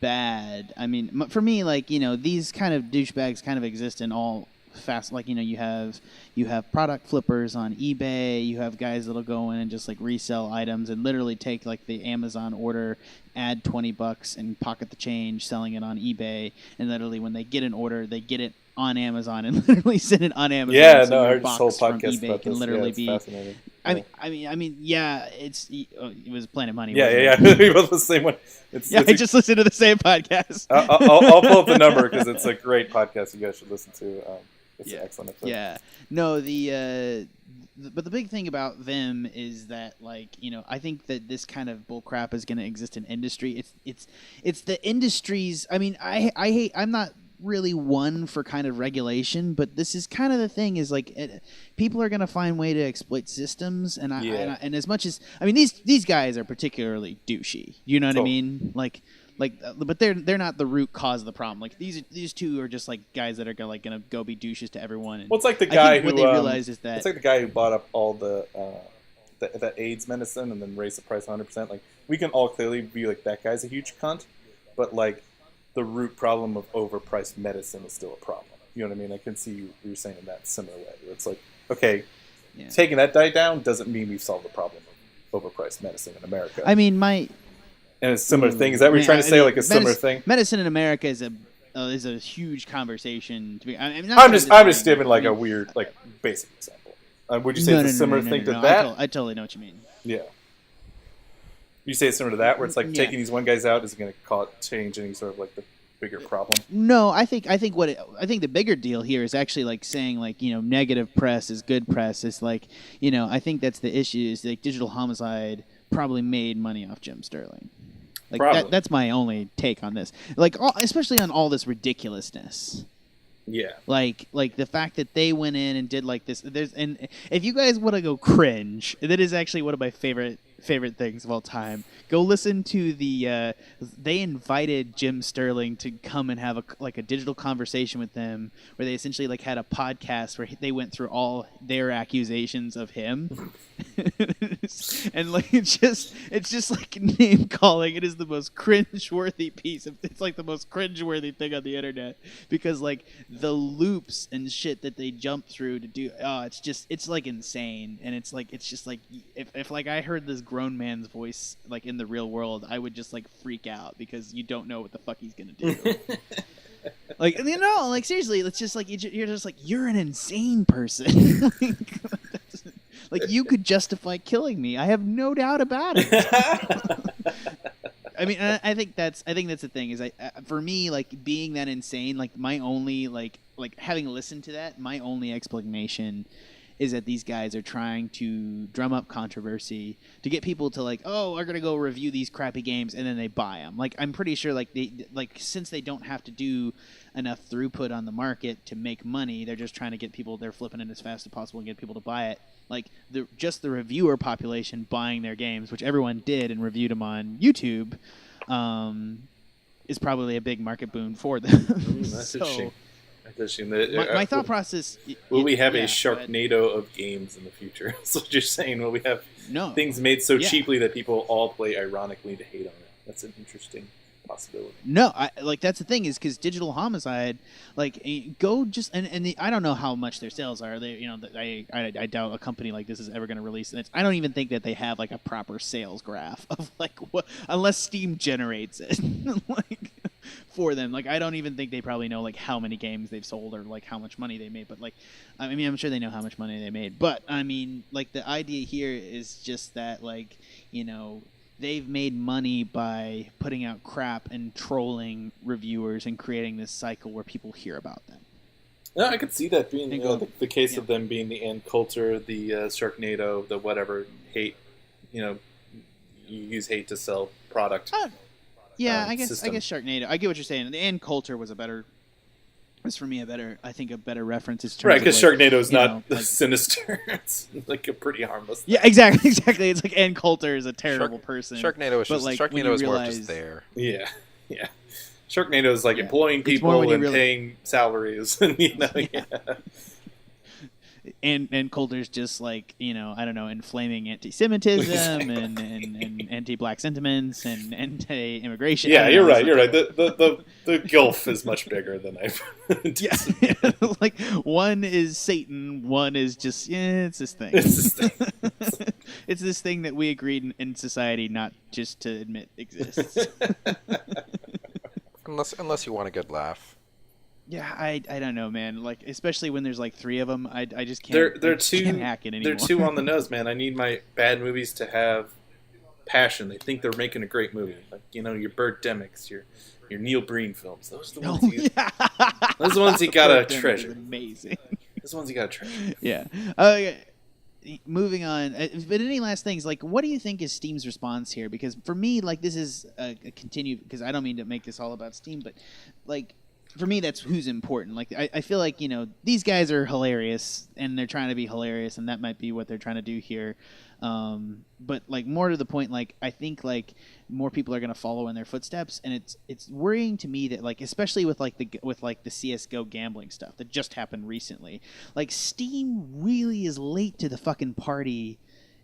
Speaker 3: bad. I mean, for me, like, these kind of douchebags kind of exist in all fast, like, you have product flippers on eBay. You have guys that'll go in and just like resell items and literally take like the Amazon order, add $20 and pocket the change, selling it on eBay. And literally when they get an order, they get it on Amazon and literally send it on Amazon.
Speaker 2: Yeah,
Speaker 3: so
Speaker 2: no, I
Speaker 3: your
Speaker 2: heard this whole
Speaker 3: box from
Speaker 2: podcast
Speaker 3: eBay
Speaker 2: about
Speaker 3: can
Speaker 2: this.
Speaker 3: literally
Speaker 2: It's
Speaker 3: be.
Speaker 2: fascinating.
Speaker 3: I mean, yeah. It was Planet Money.
Speaker 2: Yeah.
Speaker 3: wasn't it?
Speaker 2: We both the same one.
Speaker 3: I just listened to the same podcast.
Speaker 2: I'll pull up the number because it's a great podcast. You guys should listen to. It's an excellent episode.
Speaker 3: Yeah. No, but the big thing about them is that, like, I think that this kind of bullcrap is going to exist in industry. It's the industries. I mean, I'm not really one for kind of regulation, but this is kind of the thing is like people are going to find way to exploit systems, and and as much as these guys are particularly douchey, you know what I mean? But they're not the root cause of the problem. Like these two are just like guys that are gonna go be douches to everyone. And
Speaker 2: well, it's like the guy who
Speaker 3: what they realize is that
Speaker 2: it's like the guy who bought up all the AIDS medicine and then raised the price 100%. Like we can all clearly be like that guy's a huge cunt, but like the root problem of overpriced medicine is still a problem. You know what I mean? I can see you're saying in that similar way. Where it's like, okay, taking that die down doesn't mean we've solved the problem of overpriced medicine in America.
Speaker 3: I mean,
Speaker 2: and it's a similar thing. Is that what you're trying to say? Like a similar thing?
Speaker 3: Medicine in America is a huge conversation.
Speaker 2: I'm just giving like a weird, like basic example. Would you say it's a similar thing to that?
Speaker 3: I totally know what you mean.
Speaker 2: Yeah. You say it's similar to that, where it's like taking these one guys out isn't going to change any sort of like the bigger problem.
Speaker 3: No, I think the bigger deal here is actually like saying like negative press is good press. It's like I think that's the issue. Is like Digital Homicide probably made money off Jim Sterling. Like that's my only take on this. Like especially on all this ridiculousness.
Speaker 2: Yeah.
Speaker 3: Like the fact that they went in and did like this. And if you guys want to go cringe, that is actually one of my favorite things of all time. Go listen to the. They invited Jim Sterling to come and have a digital conversation with them, where they essentially like had a podcast where they went through all their accusations of him, and like it's just like name calling. It is the most cringe-worthy piece of. It's like the most cringe-worthy thing on the internet because like the loops and shit that they jump through to do. Oh, it's like insane, and it's just like if like I heard this grown man's voice like in the real world, I would just like freak out because you don't know what the fuck he's gonna do. Like like seriously, it's just like you're just like you're an insane person. Like you could justify killing me. I have no doubt about it. I mean, I think that's the thing is for me, like being that insane, like my only like having listened to that, my only explanation is that these guys are trying to drum up controversy to get people to like, oh, we're gonna go review these crappy games, and then they buy them. Like I'm pretty sure since they don't have to do enough throughput on the market to make money, they're just trying to get people. They're flipping it as fast as possible and get people to buy it. Like the reviewer population buying their games, which everyone did and reviewed them on YouTube, is probably a big market boon for them.
Speaker 2: That's interesting.
Speaker 3: My thought process.
Speaker 2: Will we have a Sharknado of games in the future? That's what you're saying. Will we have things made so cheaply that people all play ironically to hate on it? That's an interesting possibility.
Speaker 3: No, that's the thing is because Digital Homicide, like go just and I don't know how much their sales are. They I doubt a company like this is ever going to release it. I don't even think that they have like a proper sales graph of like what unless Steam generates it like for them. Like I don't even think they probably know like how many games they've sold or like how much money they made. But like I mean I'm sure they know how much money they made. But I mean like the idea here is just that like they've made money by putting out crap and trolling reviewers and creating this cycle where people hear about them.
Speaker 2: No, I could see that being the case of them being the Ann Coulter, the Sharknado, the whatever hate. You use hate to sell product.
Speaker 3: I guess
Speaker 2: system.
Speaker 3: Sharknado. I get what you're saying. The Ann Coulter was for me a better reference. Is
Speaker 2: right, because Sharknado is not sinister. It's like a pretty harmless thing.
Speaker 3: Yeah, exactly. It's like Ann Coulter is a terrible person.
Speaker 4: Sharknado is more just there.
Speaker 2: Yeah. Sharknado is like employing people and paying salaries. And,
Speaker 3: and Coulter's just like, you know, I don't know, inflaming anti-Semitism and anti-black sentiments and anti-immigration.
Speaker 2: Yeah, you're right.
Speaker 3: Like,
Speaker 2: You're right. The gulf is much bigger than I've.
Speaker 3: yeah, like one is Satan, one is just it's this thing.
Speaker 2: It's this thing.
Speaker 3: It's this thing that we agreed in society not just to admit exists.
Speaker 4: Unless you want a good laugh.
Speaker 3: Yeah, I don't know, man. Like, especially when there's like 3 of them, I just can't.
Speaker 2: They're too
Speaker 3: can't hack it anymore.
Speaker 2: They're too on the nose, man. I need my bad movies to have passion. They think they're making a great movie, like, you know, your Birdemics, your Neil Breen films. Those are the ones. Those are the ones you gotta treasure.
Speaker 3: Amazing.
Speaker 2: Those are the ones you gotta treasure.
Speaker 3: Yeah. Moving on, but any last things, like, what do you think is Steam's response here? Because for me, like, this is a continued, because I don't mean to make this all about Steam, but like, for me, that's who's important. Like, I feel like, you know, these guys are hilarious and they're trying to be hilarious, and that might be what they're trying to do here. But like, more to the point, like, I think like more people are going to follow in their footsteps, and it's worrying to me that, like, especially with the CS:GO gambling stuff that just happened recently, like, Steam really is late to the fucking party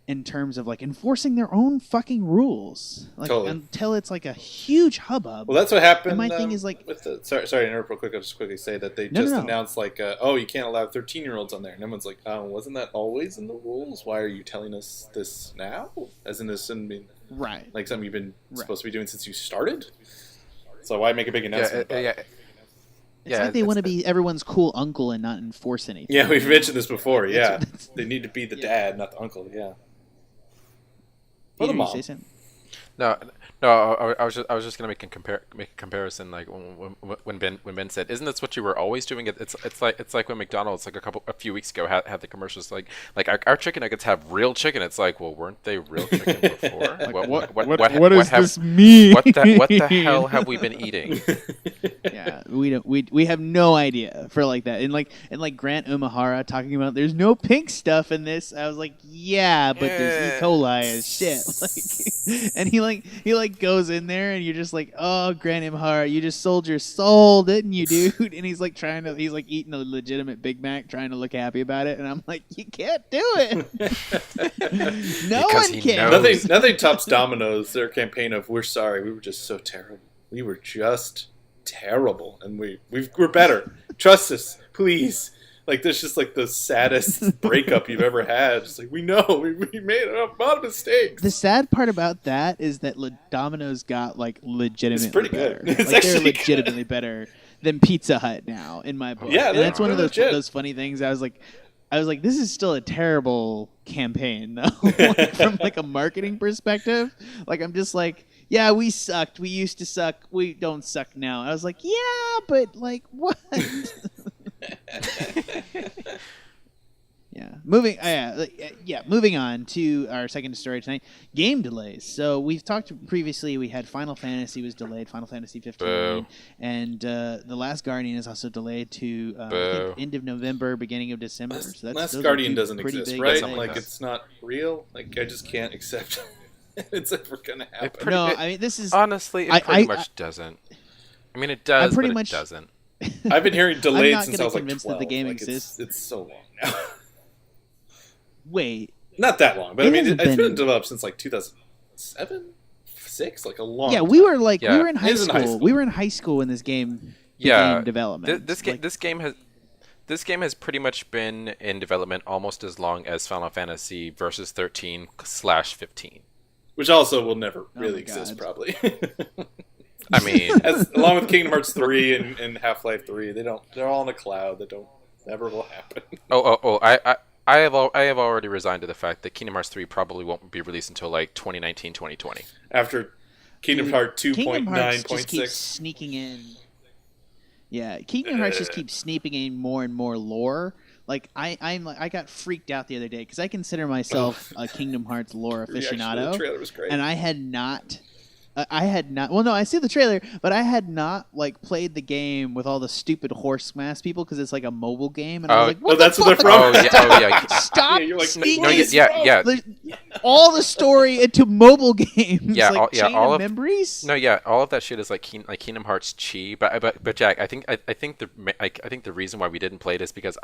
Speaker 3: in terms of like enforcing their own fucking rules, like,
Speaker 2: totally.
Speaker 3: Until it's like a huge hubbub.
Speaker 2: Well, that's what happened.
Speaker 3: And my thing is, like,
Speaker 2: with the sorry to interrupt real quick. I'll just quickly say that they announced like, oh, you can't allow 13-year-olds on there, and everyone's like, oh, wasn't that always in the rules? Why are you telling us this now? As in, this shouldn't be
Speaker 3: right,
Speaker 2: like something you've been supposed to be doing since you started. So why make a big announcement?
Speaker 3: It's like they want to be everyone's cool uncle and not enforce anything.
Speaker 2: Yeah, we've mentioned this before. Yeah, they need to be the dad, not the uncle. Yeah.
Speaker 3: Peter, you say something?
Speaker 4: No. I was just gonna make a comparison. Like when Ben said, "Isn't this what you were always doing?" It's like when McDonald's like a few weeks ago had the commercials like our chicken nuggets have real chicken. It's like, well, weren't they real chicken before?
Speaker 3: Like, what does this mean?
Speaker 4: What the hell have we been eating?
Speaker 3: Yeah, we have no idea for like that. And like Grant Imahara talking about there's no pink stuff in this. I was like, yeah, but there's E. coli as shit. Like, and he goes in there and you're just like, oh, Grant Imahara, you just sold your soul, didn't you, dude? And he's like eating a legitimate Big Mac, trying to look happy about it. And I'm like, you can't do it. No
Speaker 4: because
Speaker 3: one can.
Speaker 2: Nothing tops Domino's, their campaign of "We're sorry, we were just so terrible. We were just terrible, and we're better. Trust us, please." Like, that's just like the saddest breakup you've ever had. Just like, we know we made a lot of mistakes.
Speaker 3: The sad part about that is that Domino's got like legitimately
Speaker 2: pretty
Speaker 3: better.
Speaker 2: good. It's
Speaker 3: like, they're
Speaker 2: actually
Speaker 3: legitimately better than Pizza Hut now, in my book.
Speaker 2: Yeah,
Speaker 3: and that's one of
Speaker 2: legit.
Speaker 3: those funny things. I was like, this is still a terrible campaign, though, like, from like a marketing perspective. Like, I'm just like, yeah, we sucked. We used to suck. We don't suck now. I was like, yeah, but like, what? Yeah. Moving on to our second story tonight, game delays. So we've talked previously. We had Final Fantasy was delayed, Final Fantasy 15, and The Last Guardian is also delayed to I think end of November, beginning of December. So
Speaker 2: Last Guardian doesn't exist, right?
Speaker 4: Like
Speaker 2: it's not real. Like, I just can't accept it's ever gonna happen.
Speaker 3: I mean, this is
Speaker 4: honestly, it pretty much doesn't. I mean, it does, but it doesn't.
Speaker 2: I've been hearing delayed
Speaker 3: I'm not
Speaker 2: since I was like 12.
Speaker 3: That the game
Speaker 2: like,
Speaker 3: exists.
Speaker 2: It's so long now.
Speaker 3: Wait.
Speaker 2: Not that long, but I mean, it's been developed since like 2007, 6, like a long.
Speaker 3: Yeah,
Speaker 2: time.
Speaker 3: we were in high school. We were in high school when this game
Speaker 4: began
Speaker 3: development.
Speaker 4: This game has pretty much been in development almost as long as Final Fantasy Versus 13/15,
Speaker 2: which also will never really exist, probably.
Speaker 4: I mean,
Speaker 2: along with Kingdom Hearts 3 and Half-Life 3, they're all in a cloud that never will happen.
Speaker 4: I have already resigned to the fact that Kingdom Hearts 3 probably won't be released until like 2019, 2020.
Speaker 2: After Kingdom Hearts 2.9.6
Speaker 3: just keeps sneaking in. Yeah, Kingdom Hearts just keeps sneaking in more and more lore. Like, I got freaked out the other day because I consider myself a Kingdom Hearts lore aficionado,
Speaker 2: the trailer was great.
Speaker 3: and I had not I had not. Well, no, I see the trailer, but I had not like played the game with all the stupid horse mask people because it's like a mobile game, and I was like, "What the
Speaker 2: that's what
Speaker 3: fuck?
Speaker 2: they're from.
Speaker 4: Oh yeah.
Speaker 3: Stop
Speaker 2: Yeah, you're like,
Speaker 3: sneaking
Speaker 2: no,
Speaker 4: yeah.
Speaker 3: all the story into mobile games."
Speaker 4: Yeah,
Speaker 3: like Chain
Speaker 4: all
Speaker 3: of
Speaker 4: of
Speaker 3: Memories.
Speaker 4: No, yeah, all of that shit is like Kingdom Hearts chi. But Jack, I think the reason why we didn't play it is because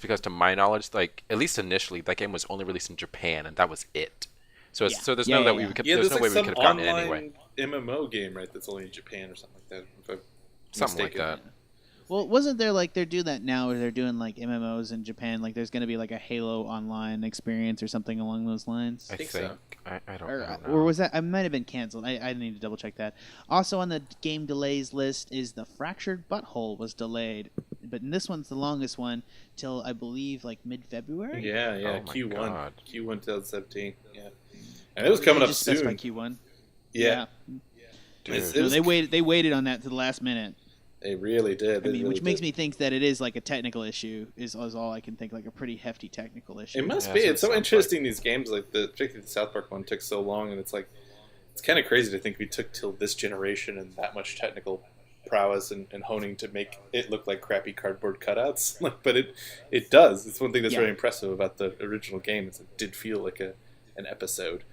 Speaker 4: because to my knowledge, like at least initially, that game was only released in Japan, and that was it. So there's no way we could
Speaker 2: Yeah,
Speaker 4: there's
Speaker 2: there's
Speaker 4: no way
Speaker 2: like
Speaker 4: we
Speaker 2: some
Speaker 4: could have gotten it
Speaker 2: online
Speaker 4: anyway.
Speaker 2: MMO game, right? That's only in Japan or something like that. If I'm
Speaker 4: Something like
Speaker 2: mistaken.
Speaker 4: that.
Speaker 3: Well, wasn't there like they're doing that now, where they're doing like MMOs in Japan? Like, there's going to be like a Halo Online experience or something along those lines.
Speaker 4: I
Speaker 2: think
Speaker 4: think
Speaker 2: so.
Speaker 4: I don't
Speaker 3: Or
Speaker 4: know.
Speaker 3: was that? I might have been canceled. I need to double check that. Also on the game delays list is the Fractured Butthole was delayed, but this one's the longest one till I believe like mid-February.
Speaker 2: Yeah,
Speaker 4: Oh my
Speaker 2: Q1,
Speaker 4: God.
Speaker 2: Q1 2017. Yeah, and it was coming up
Speaker 3: Just specify
Speaker 2: soon.
Speaker 3: Q1.
Speaker 2: Yeah,
Speaker 4: Dude.
Speaker 2: It's-
Speaker 3: So
Speaker 2: it was-
Speaker 3: they waited on that to the last minute.
Speaker 2: they really did.
Speaker 3: I
Speaker 2: They
Speaker 3: mean,
Speaker 2: really
Speaker 3: which makes
Speaker 2: did.
Speaker 3: me think that it is like a technical issue. Is all I can think, like a pretty hefty technical issue.
Speaker 2: It must
Speaker 4: Yeah,
Speaker 2: be.
Speaker 4: that's what
Speaker 2: It's
Speaker 4: it
Speaker 2: so
Speaker 4: sounds
Speaker 2: interesting. These games, like particularly the South Park one, took so long, and it's like it's kind of crazy to think we took till this generation and that much technical prowess and honing to make it look like crappy cardboard cutouts. But it does. It's one thing that's
Speaker 3: Yeah.
Speaker 2: very impressive about the original game. Is it did feel like an episode.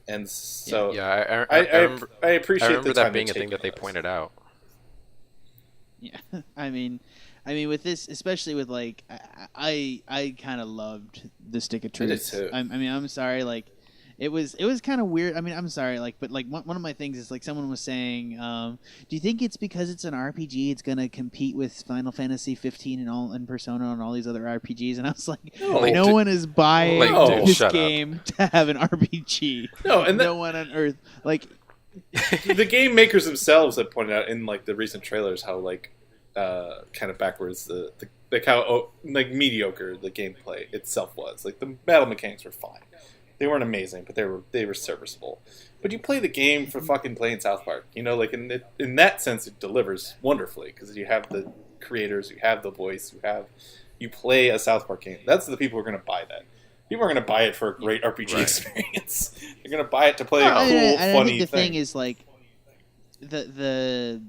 Speaker 2: And so
Speaker 4: Yeah,
Speaker 2: I
Speaker 4: remember,
Speaker 2: appreciate
Speaker 4: I remember
Speaker 2: the
Speaker 4: that
Speaker 2: time
Speaker 4: being
Speaker 2: they
Speaker 4: a thing
Speaker 2: take
Speaker 4: that they
Speaker 2: on this.
Speaker 4: pointed out.
Speaker 3: Yeah, I mean, with this, especially with like, I kind of loved the Stick of
Speaker 2: did
Speaker 3: Truth.
Speaker 2: too.
Speaker 3: I'm sorry, like, it was kind of weird. I mean, I'm sorry, like, but like one of my things is like someone was saying, do you think it's because it's an RPG, it's gonna compete with Final Fantasy 15 and Persona and all these other RPGs? And I was like,
Speaker 2: No.
Speaker 3: no
Speaker 4: Dude.
Speaker 3: one is buying
Speaker 2: Like, dude,
Speaker 3: this
Speaker 4: shut up.
Speaker 3: game to have an RPG.
Speaker 2: No, and
Speaker 3: No one on earth, like.
Speaker 2: the game makers themselves have pointed out in like the recent trailers how like kind of backwards the like how like mediocre the gameplay itself was. Like the battle mechanics were fine. They weren't amazing, but they were serviceable. But you play the game for fucking playing South Park. You know, like in that sense, it delivers wonderfully because you have the creators, you have the voice, you play a South Park game. That's the people who are going to buy that. People are going to buy it for a great RPG
Speaker 4: Right.
Speaker 2: experience. They're going to buy it to play a cool,
Speaker 3: I
Speaker 2: funny
Speaker 3: think the
Speaker 2: thing.
Speaker 3: thing is like the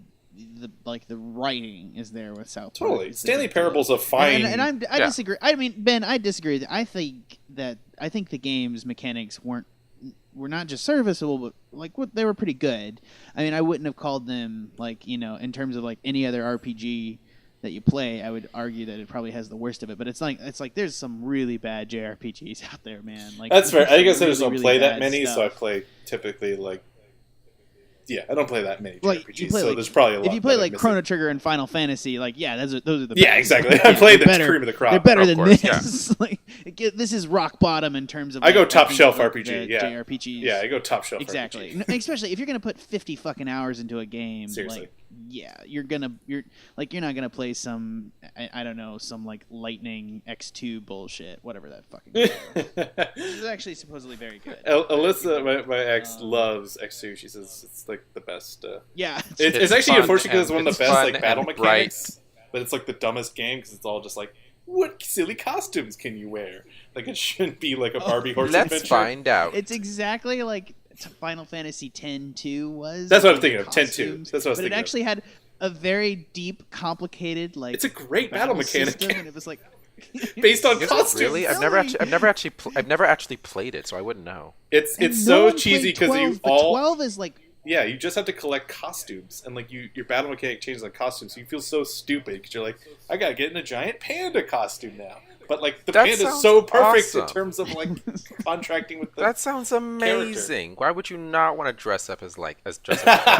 Speaker 3: like the writing is there with South Park.
Speaker 2: Totally,
Speaker 3: It's the
Speaker 2: Stanley
Speaker 3: big deal.
Speaker 2: Parable's a fine.
Speaker 3: I
Speaker 4: Yeah.
Speaker 3: disagree. I mean, Ben, I disagree. I think the game's mechanics were not just serviceable, but like they were pretty good. I mean, I wouldn't have called them like in terms of like any other RPG that you play. I would argue that it probably has the worst of it. But it's like there's some really bad JRPGs out there, man. Like
Speaker 2: That's fair. I guess I
Speaker 3: really,
Speaker 2: just don't
Speaker 3: really
Speaker 2: play that
Speaker 3: bad
Speaker 2: many, so I
Speaker 3: stuff.
Speaker 2: play typically like. Yeah, I don't play that many
Speaker 3: Like
Speaker 2: JRPGs,
Speaker 3: you play
Speaker 2: so
Speaker 3: like
Speaker 2: there's probably a lot.
Speaker 3: if you play
Speaker 2: that I'm
Speaker 3: like
Speaker 2: missing.
Speaker 3: Chrono Trigger and Final Fantasy, like those are the
Speaker 2: Yeah,
Speaker 3: best.
Speaker 2: exactly.
Speaker 3: Like,
Speaker 2: I played
Speaker 3: they're
Speaker 2: the
Speaker 3: better.
Speaker 2: cream of the crop.
Speaker 3: They're better
Speaker 4: Of
Speaker 3: than
Speaker 4: course,
Speaker 3: this. Like, this is rock bottom in terms of.
Speaker 2: I go
Speaker 3: like,
Speaker 2: top
Speaker 3: think
Speaker 2: shelf
Speaker 3: of,
Speaker 2: RPG,
Speaker 3: the
Speaker 2: yeah.
Speaker 3: JRPGs.
Speaker 2: Yeah, I go top shelf.
Speaker 3: Exactly.
Speaker 2: RPG.
Speaker 3: No, especially if you're gonna put 50 fucking hours into a game.
Speaker 2: Seriously.
Speaker 3: Like, yeah, you're not gonna play some I don't know, some like Lightning X2 bullshit, whatever that fucking game is. It's actually supposedly very good.
Speaker 2: Alyssa, my ex,
Speaker 3: Um,
Speaker 2: loves X2. She says it's like the best.
Speaker 3: Yeah.
Speaker 2: It's actually
Speaker 4: fun
Speaker 2: unfortunate because it's
Speaker 4: and
Speaker 2: one of
Speaker 4: it's
Speaker 2: the best
Speaker 4: fun
Speaker 2: like battle
Speaker 4: and
Speaker 2: mechanics, but it's like the dumbest game because it's all just like, what silly costumes can you wear? Like it shouldn't be like a Barbie horse
Speaker 4: Let's
Speaker 2: adventure.
Speaker 4: find out.
Speaker 3: It's exactly like Final Fantasy X-2 was.
Speaker 2: That's what I'm
Speaker 3: with
Speaker 2: thinking of, 10-2.
Speaker 3: costumes,
Speaker 2: That's what I was
Speaker 3: but
Speaker 2: thinking
Speaker 3: it
Speaker 2: of.
Speaker 3: actually had a very deep, complicated like.
Speaker 2: It's a great battle mechanic.
Speaker 3: system, and it was like
Speaker 2: Based on
Speaker 4: Is it
Speaker 2: costumes.
Speaker 4: really? I've never actually played it, so I wouldn't know.
Speaker 2: It's
Speaker 3: And
Speaker 2: it's
Speaker 3: no
Speaker 2: so
Speaker 3: one
Speaker 2: cheesy
Speaker 3: played
Speaker 2: because you
Speaker 3: 12, but
Speaker 2: all
Speaker 3: 12 is like.
Speaker 2: yeah, you just have to collect costumes, and like your battle mechanic changes on costumes. So you feel so stupid because you're like, I gotta get in a giant panda costume now. But like the
Speaker 4: That
Speaker 2: panda's
Speaker 4: sounds
Speaker 2: so perfect in
Speaker 4: awesome.
Speaker 2: terms of like contracting with the.
Speaker 4: That sounds amazing. Why would you not want to dress up as dress up?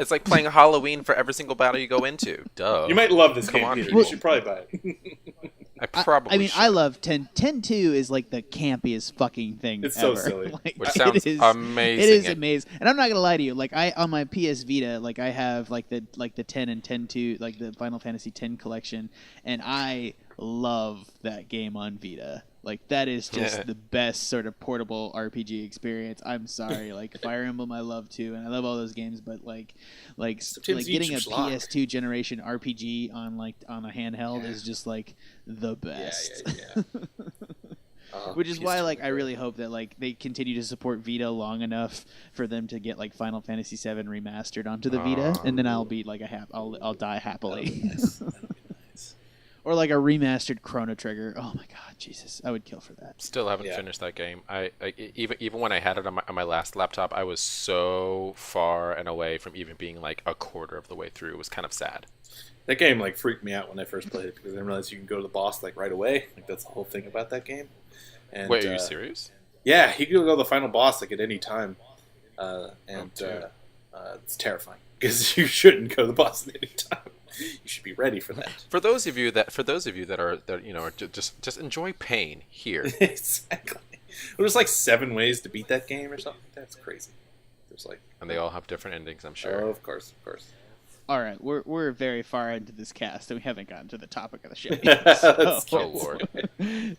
Speaker 4: It's like playing Halloween for every single battle you go into. Duh.
Speaker 2: You might love this
Speaker 4: Come
Speaker 2: game,
Speaker 4: on,
Speaker 2: Peter.
Speaker 4: people.
Speaker 2: You should probably buy it.
Speaker 4: I probably.
Speaker 3: I mean,
Speaker 4: should.
Speaker 3: I love 10. 10-2 is like the campiest fucking thing
Speaker 2: It's so
Speaker 3: ever.
Speaker 2: silly.
Speaker 3: Like,
Speaker 4: Which sounds
Speaker 3: it is,
Speaker 4: amazing.
Speaker 3: It is amazing, and I'm not gonna lie to you. Like on my PS Vita, like I have like the 10 and 10-2, like the Final Fantasy X collection, and I love that game on Vita. Like that is just the best sort of portable RPG experience. I'm sorry, like Fire Emblem I love too, and I love all those games, but like
Speaker 2: Sometimes you
Speaker 3: getting a
Speaker 2: eat schlock.
Speaker 3: PS2 generation RPG on a handheld is just like the best.
Speaker 2: Yeah.
Speaker 3: Which is
Speaker 2: he's
Speaker 3: why, like,
Speaker 2: totally
Speaker 3: I
Speaker 2: great.
Speaker 3: really hope that like they continue to support Vita long enough for them to get like Final Fantasy VII remastered onto the Vita, and then I'll be like I'll die happily.
Speaker 2: That'd be nice. That'd be nice.
Speaker 3: Or like a remastered Chrono Trigger. Oh my god, Jesus, I would kill for that.
Speaker 4: Still haven't
Speaker 2: Yeah.
Speaker 4: finished that game. Even when I had it on my last laptop, I was so far and away from even being like a quarter of the way through. It was kind of sad.
Speaker 2: That game like freaked me out when I first played it because I didn't realize you can go to the boss like right away. Like that's the whole thing about that game. And,
Speaker 4: Wait, are you serious?
Speaker 2: Yeah, you can go to the final boss like at any time,
Speaker 4: dear.
Speaker 2: it's terrifying because you shouldn't go to the boss at any time. You should be ready for that.
Speaker 4: For those of you that are just enjoy pain here.
Speaker 2: Exactly. There's like 7 ways to beat that game or something. That's crazy. There's like,
Speaker 4: And they all have different endings, I'm sure.
Speaker 2: oh, of course.
Speaker 3: All right, we're very far into this cast, and we haven't gotten to the topic of the show yet.
Speaker 2: That's
Speaker 4: Oh Lord.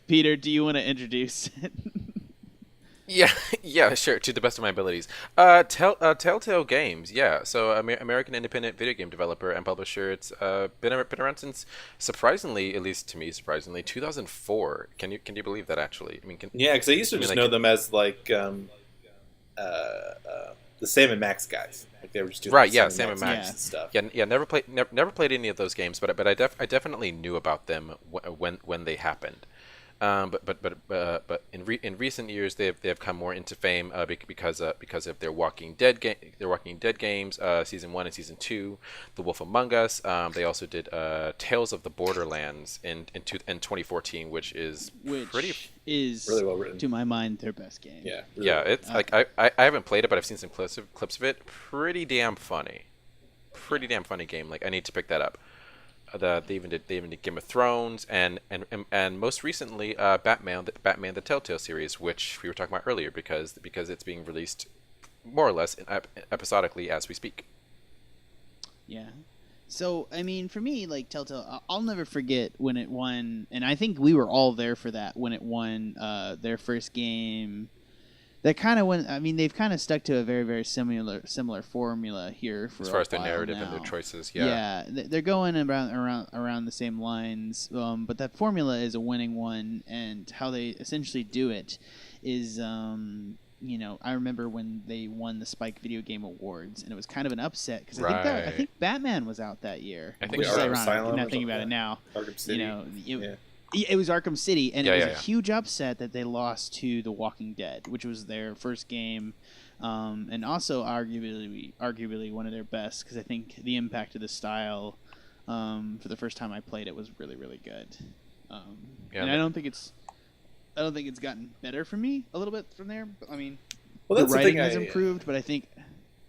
Speaker 3: Peter, do you want to introduce it?
Speaker 4: Yeah, sure. To the best of my abilities. Telltale Games. Yeah. So American independent video game developer and publisher. It's been around since, surprisingly, at least to me, 2004. Can you believe that actually? I mean,
Speaker 2: Yeah, because I used to
Speaker 4: I mean,
Speaker 2: just
Speaker 4: like-
Speaker 2: know them as like the Sam and Max guys. Like they were just doing
Speaker 4: Right,
Speaker 2: the
Speaker 4: yeah, Sam and Max.
Speaker 2: games and stuff.
Speaker 4: Yeah. Never played any of those games, but I definitely knew about them when they happened. But in recent years they have come more into fame because of their Walking Dead games, season 1 and season 2, The Wolf Among Us. They also did Tales of the Borderlands in 2014, which is pretty.
Speaker 3: Is
Speaker 2: Really well written.
Speaker 3: to my mind their best game.
Speaker 2: Yeah, really
Speaker 4: Yeah,
Speaker 2: well
Speaker 4: it's like I haven't played it, but I've seen some clips of it. Pretty damn funny game. Like I need to pick that up. They even did Game of Thrones and most recently Batman the Telltale series, which we were talking about earlier because it's being released more or less episodically as we speak.
Speaker 3: Yeah. So, I mean, for me, like, Telltale, I'll never forget when it won, and I think we were all there for that, when it won their first game. That kind of went, I mean, they've kind of stuck to a very, very similar formula here for
Speaker 4: As far
Speaker 3: a
Speaker 4: as their
Speaker 3: while
Speaker 4: narrative
Speaker 3: now.
Speaker 4: and their choices,
Speaker 3: They're going around the same lines, but that formula is a winning one, and how they essentially do it is, I remember when they won the Spike Video Game Awards, and it was kind of an upset because I think Batman was out that year,
Speaker 4: I think
Speaker 3: which is
Speaker 2: Arkham
Speaker 3: ironic.
Speaker 2: Asylum
Speaker 3: Now
Speaker 2: or
Speaker 3: thinking about it
Speaker 2: something.
Speaker 3: now,
Speaker 2: Arkham City. Yeah.
Speaker 3: It was Arkham City, and it was
Speaker 4: Yeah.
Speaker 3: a huge upset that they lost to The Walking Dead, which was their first game, and also arguably one of their best, because I think the impact of the style for the first time I played it was really, really good. And I don't think it's gotten better for me a little bit from there. But, I mean,
Speaker 2: Well, that's
Speaker 3: the
Speaker 2: the
Speaker 3: writing
Speaker 2: thing.
Speaker 3: has improved, but I think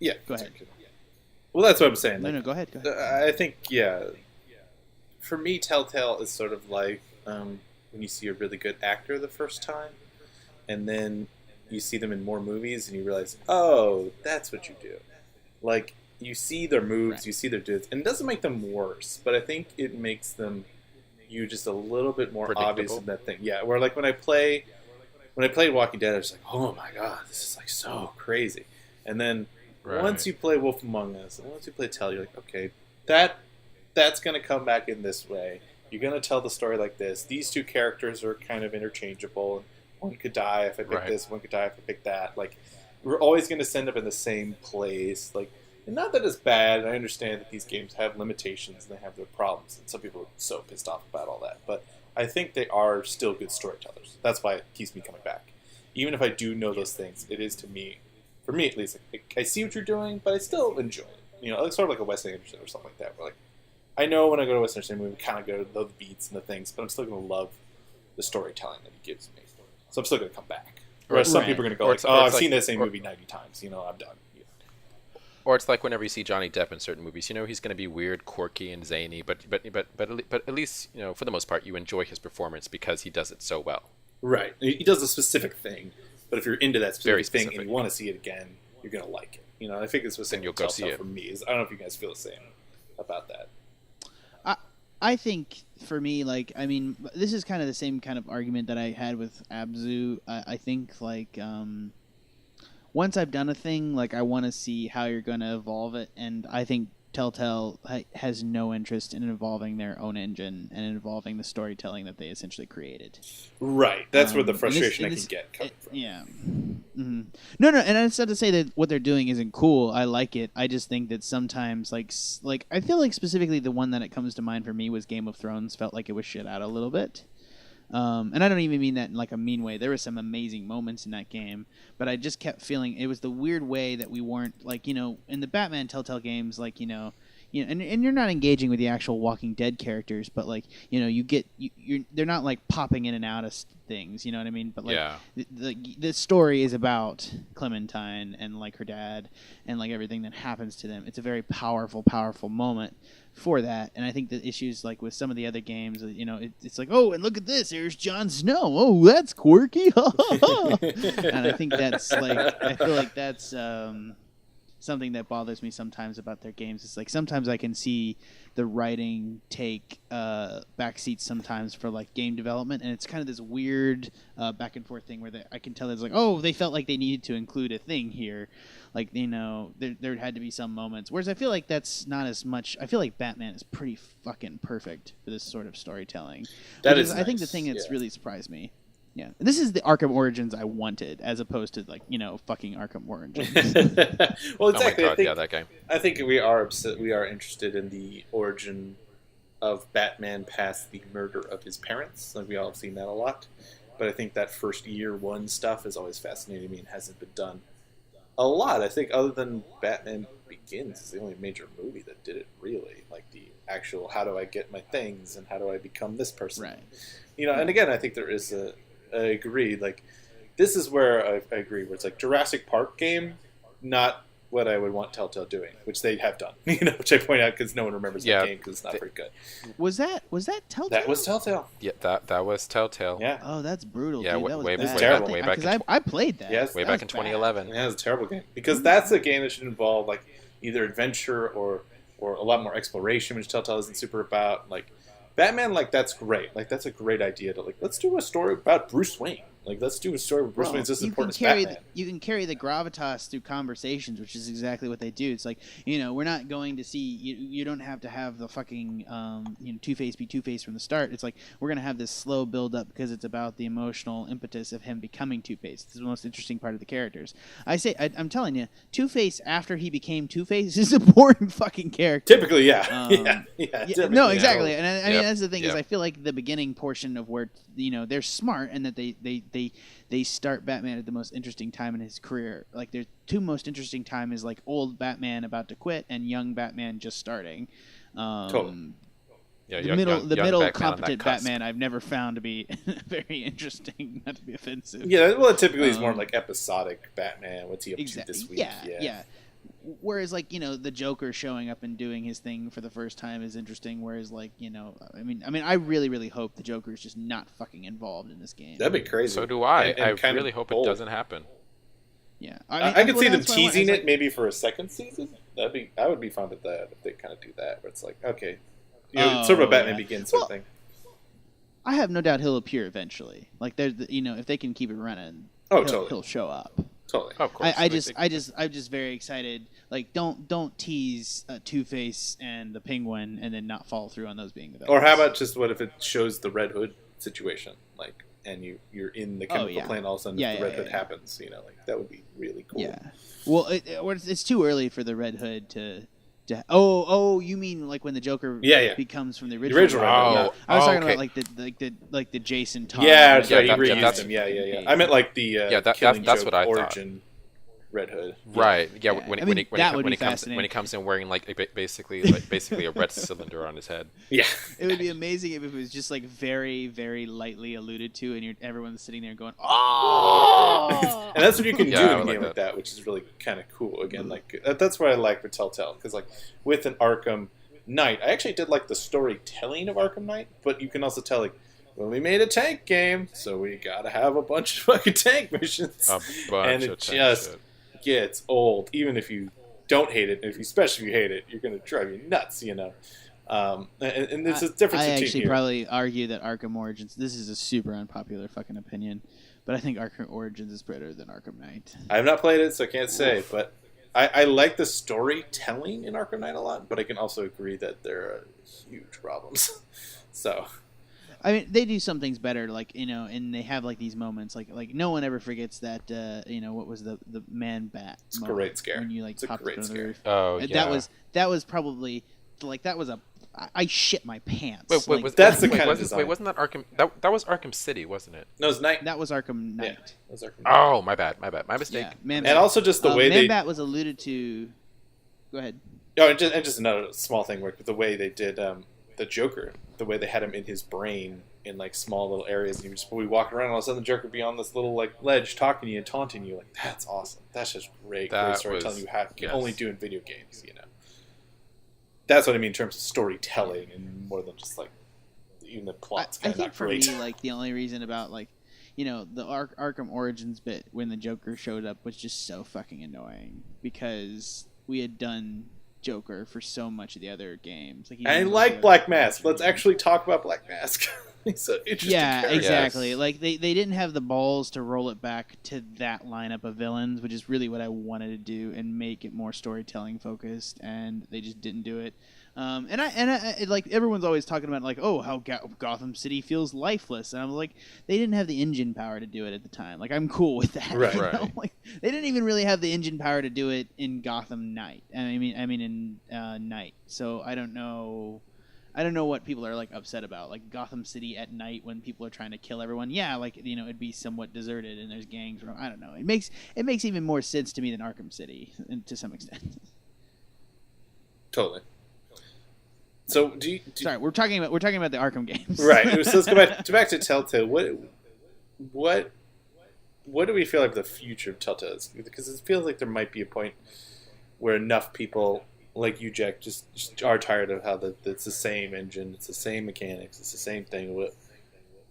Speaker 2: Yeah.
Speaker 3: Go ahead.
Speaker 2: Well, that's what I'm saying.
Speaker 3: no,
Speaker 2: Like,
Speaker 3: go ahead.
Speaker 2: I think, yeah. For me, Telltale is sort of like when you see a really good actor the first time, and then you see them in more movies, and you realize, oh, that's what you do. Like, you see their moves,
Speaker 3: Right.
Speaker 2: you see their dudes, and it doesn't make them worse, but I think it makes them you just a little bit more obvious
Speaker 4: Predictable.
Speaker 2: in that thing. Yeah, where like when I played Walking Dead, I was like, oh my god, this is like so crazy. And then
Speaker 4: Right.
Speaker 2: once you play Wolf Among Us, and once you play Tell, you're like, okay, that's going to come back in this way. You're going to tell the story like this. These two characters are kind of interchangeable. One could die if I pick
Speaker 4: Right.
Speaker 2: this. One could die if I pick that. Like, we're always going to end up in the same place. Like, and not that it's bad. I understand that these games have limitations and they have their problems. And some people are so pissed off about all that. But I think they are still good storytellers. That's why it keeps me coming back. Even if I do know those things, it is to me, for me at least, like, I see what you're doing, but I still enjoy it. You know, it's sort of like a Wes Anderson or something like that. Where like, I know when I go to a Wes Anderson movie, kind of go to the beats and the things, but I'm still going to love the storytelling that he gives me. So I'm still going to come back. Whereas some
Speaker 3: Right.
Speaker 2: people are going to go
Speaker 4: Or
Speaker 2: like,
Speaker 4: it's-
Speaker 2: oh,
Speaker 4: or
Speaker 2: I've
Speaker 4: it's like-
Speaker 2: seen that same
Speaker 4: or-
Speaker 2: movie 90 times. You know, I'm done. Yeah.
Speaker 4: Or it's like whenever you see Johnny Depp in certain movies, he's going to be weird, quirky, and zany, but at least for the most part you enjoy his performance because he does it so well.
Speaker 2: Right. He does a specific thing, but if you're into that
Speaker 4: Very
Speaker 2: specific thing and
Speaker 4: specific.
Speaker 2: you want to see it again, you're going to like it. You know, I think it's the same
Speaker 4: you'll
Speaker 2: with
Speaker 4: go see
Speaker 2: Telltale
Speaker 4: it.
Speaker 2: for me. I don't know if you guys feel the same about that.
Speaker 3: I think for me, like, I mean, this is kind of the same kind of argument that I had with Abzu. I think, like, once I've done a thing, like, I want to see how you're going to evolve it, and I think Telltale has no interest in involving their own engine and involving the storytelling that they essentially created.
Speaker 2: Right. That's where the
Speaker 3: And
Speaker 2: frustration
Speaker 3: this,
Speaker 2: I can get coming from.
Speaker 3: Yeah. Mm-hmm. No, and it's not to say that what they're doing isn't cool. I like it. I just think that sometimes, like I feel like specifically the one that it comes to mind for me was Game of Thrones. Felt like it was shit out a little bit. And I don't even mean that in like a mean way. There were some amazing moments in that game, but I just kept feeling it was the weird way that we weren't like, in the Batman Telltale games, like, and you're not engaging with the actual Walking Dead characters, but like, they're not like popping in and out of things, you know what I mean? But like, the story is about Clementine and like her dad and like everything that happens to them. It's a very powerful moment for that, and I think the issues like with some of the other games, it's like, oh, and look at this, here's Jon Snow, oh, that's quirky, and I think that's like, I feel like that's something that bothers me sometimes about their games. It's like sometimes I can see the writing take backseat sometimes for like game development, and it's kind of this weird back and forth thing where I can tell it's like, oh, they felt like they needed to include a thing here, like there had to be some moments. Whereas I feel like that's not as much. I feel like Batman is pretty fucking perfect for this sort of storytelling.
Speaker 2: That is
Speaker 3: I think the thing that's really surprised me. Yeah, this is the Arkham Origins I wanted, as opposed to like fucking Arkham Origins.
Speaker 2: Well, exactly.
Speaker 4: Oh my God, that game.
Speaker 2: I think we are interested in the origin of Batman past the murder of his parents. Like we all have seen that a lot, but I think that first year one stuff has always fascinated me and hasn't been done a lot. I think other than Batman Begins is the only major movie that did it really, like the actual how do I get my things and how do I become this person,
Speaker 3: right?
Speaker 2: And again, I think there is I agree. Like, this is where I agree. Where it's like Jurassic Park game, not what I would want Telltale doing, which they have done. Which I point out because no one remembers that game because it's not very good.
Speaker 3: Was that Telltale?
Speaker 2: That was Telltale.
Speaker 4: Yeah, that was Telltale.
Speaker 2: Yeah.
Speaker 3: Oh, that's brutal.
Speaker 4: Yeah,
Speaker 3: dude. That was
Speaker 4: way
Speaker 3: bad.
Speaker 4: back.
Speaker 3: I played that.
Speaker 2: Yes,
Speaker 4: way back in 2011.
Speaker 2: Yeah, it was a terrible game because that's a game that should involve like either adventure or a lot more exploration, which Telltale isn't super about. Like Batman, like that's great. Like that's a great idea to like let's do a story about Bruce Wayne. Like let's do a story where Bruce Wayne's as important as Batman.
Speaker 3: You can carry the gravitas through conversations, which is exactly what they do. It's like we're not going to see you don't have to have the fucking Two-Face be Two-Face from the start. It's like we're gonna have this slow build up because it's about the emotional impetus of him becoming Two-Face. This is the most interesting part of the characters. I'm telling you, Two-Face after he became Two-Face is a boring fucking character.
Speaker 2: Typically, yeah.
Speaker 3: No, exactly. And I mean that's the thing is
Speaker 4: Yep.
Speaker 3: I feel like the beginning portion of where they're smart and that they start Batman at the most interesting time in his career. Like there's two most interesting time is like old Batman about to quit and young Batman just starting.
Speaker 2: Totally.
Speaker 4: Yeah,
Speaker 3: the
Speaker 4: young
Speaker 3: middle
Speaker 4: Batman
Speaker 3: competent Batman I've never found to be very interesting, not to be offensive.
Speaker 2: Yeah, well, it typically is more like episodic Batman. What's he up to this week?
Speaker 3: Yeah. Whereas, like, the Joker showing up and doing his thing for the first time is interesting. Whereas, like, I really, really hope the Joker is just not fucking involved in this game.
Speaker 2: That'd be crazy.
Speaker 4: So do I.
Speaker 2: And
Speaker 4: I really hope it doesn't happen.
Speaker 3: Yeah,
Speaker 2: I could see them teasing it maybe for a second season. I would be fine with that if they kind of do that. Where it's like, okay, sort of a Batman Begins sort of thing.
Speaker 3: I have no doubt he'll appear eventually. Like, there's, if they can keep it running,
Speaker 2: totally,
Speaker 3: he'll show up.
Speaker 2: Totally.
Speaker 3: Of course. I'm just very excited. Like, don't tease Two-Face and the Penguin and then not follow through on those being the best.
Speaker 2: Or how about just what if it shows the Red Hood situation, like, and you're in the chemical plant, all of a sudden the Red Hood happens. Like that would be really cool.
Speaker 3: Yeah. Well, it's too early for the Red Hood to. You mean like when the Joker becomes from the original? I was talking about like the Jason Todd.
Speaker 2: Yeah, that's right. He reused him. Yeah. I meant like the
Speaker 4: that's what I
Speaker 2: origin Red Hood.
Speaker 4: Right. Yeah. When he comes in wearing like basically a red cylinder on his head.
Speaker 3: Yeah. It would be amazing if it was just like very, very lightly alluded to, and everyone's sitting there going, "Oh!"
Speaker 2: And that's what you can do in a game like that, which is really kind of cool. Again, like that's what I like with Telltale, because like with an Arkham Knight, I actually did like the storytelling of Arkham Knight, but you can also tell like, well, we made a tank game, so we gotta have a bunch of fucking tank missions.
Speaker 4: And
Speaker 2: it just gets old, even if you don't hate it. Especially if you hate it, you're gonna drive you nuts, And there's a difference between
Speaker 3: I actually probably argue that Arkham Origins. This is a super unpopular fucking opinion, but I think Arkham Origins is better than Arkham Knight.
Speaker 2: I have not played it, so I can't say, but I like the storytelling in Arkham Knight a lot, but I can also agree that there are huge problems. So,
Speaker 3: I mean, they do some things better, like, and they have like these moments, like no one ever forgets that, what was the man bat?
Speaker 2: It's a great scare.
Speaker 3: When you like
Speaker 2: It's a
Speaker 3: popped
Speaker 2: great
Speaker 3: it on the
Speaker 2: scare.
Speaker 3: roof.
Speaker 4: Oh, yeah.
Speaker 3: That was probably like that was a I shit my pants.
Speaker 4: Wait,
Speaker 3: Like,
Speaker 2: that's the kind of design.
Speaker 4: Wait, wasn't that Arkham? That was Arkham City, wasn't it?
Speaker 2: No, it's Knight.
Speaker 3: that was Arkham Knight.
Speaker 2: Yeah, that was Arkham Knight.
Speaker 4: Oh, my bad, my mistake.
Speaker 3: Yeah, Man
Speaker 2: And also just the way they.
Speaker 3: Man-Bat was alluded to. Go ahead.
Speaker 2: Oh, and just another small thing, where the way they did the Joker, the way they had him in his brain in like small little areas, and you just be walking around, and all of a sudden the Joker would be on this little like ledge talking to you and taunting you. Like, that's awesome. That's just great storytelling you can only do in video games. That's what I mean in terms of storytelling, and more than just like even the plot's
Speaker 3: I
Speaker 2: kind of
Speaker 3: think
Speaker 2: not
Speaker 3: for
Speaker 2: great.
Speaker 3: me, like the only reason about like, the Arkham Origins bit when the Joker showed up was just so fucking annoying because we had done Joker for so much of the other games. Like,
Speaker 2: I like Black Mask. Let's actually talk about Black Mask. He's an interesting character.
Speaker 3: Exactly.
Speaker 4: Yes.
Speaker 3: Like they didn't have the balls to roll it back to that lineup of villains, which is really what I wanted to do and make it more storytelling focused, and they just didn't do it. And I like everyone's always talking about like, oh, how Gotham City feels lifeless, and I'm like, they didn't have the engine power to do it at the time. Like, I'm cool with that.
Speaker 2: Right.
Speaker 4: Right.
Speaker 3: Like, they didn't even really have the engine power to do it in Gotham Knight. I mean in Night. So I don't know what people are like upset about. Like Gotham City at night when people are trying to kill everyone. Yeah, like it'd be somewhat deserted and there's gangs. I don't know. It makes even more sense to me than Arkham City, and to some extent.
Speaker 2: Totally. So
Speaker 3: Sorry, we're talking about the Arkham games.
Speaker 2: right. So let's go back to Telltale. What do we feel like the future of Telltale is? Because it feels like there might be a point where enough people like you, Jack, just are tired of how it's the same engine, it's the same mechanics, it's the same thing.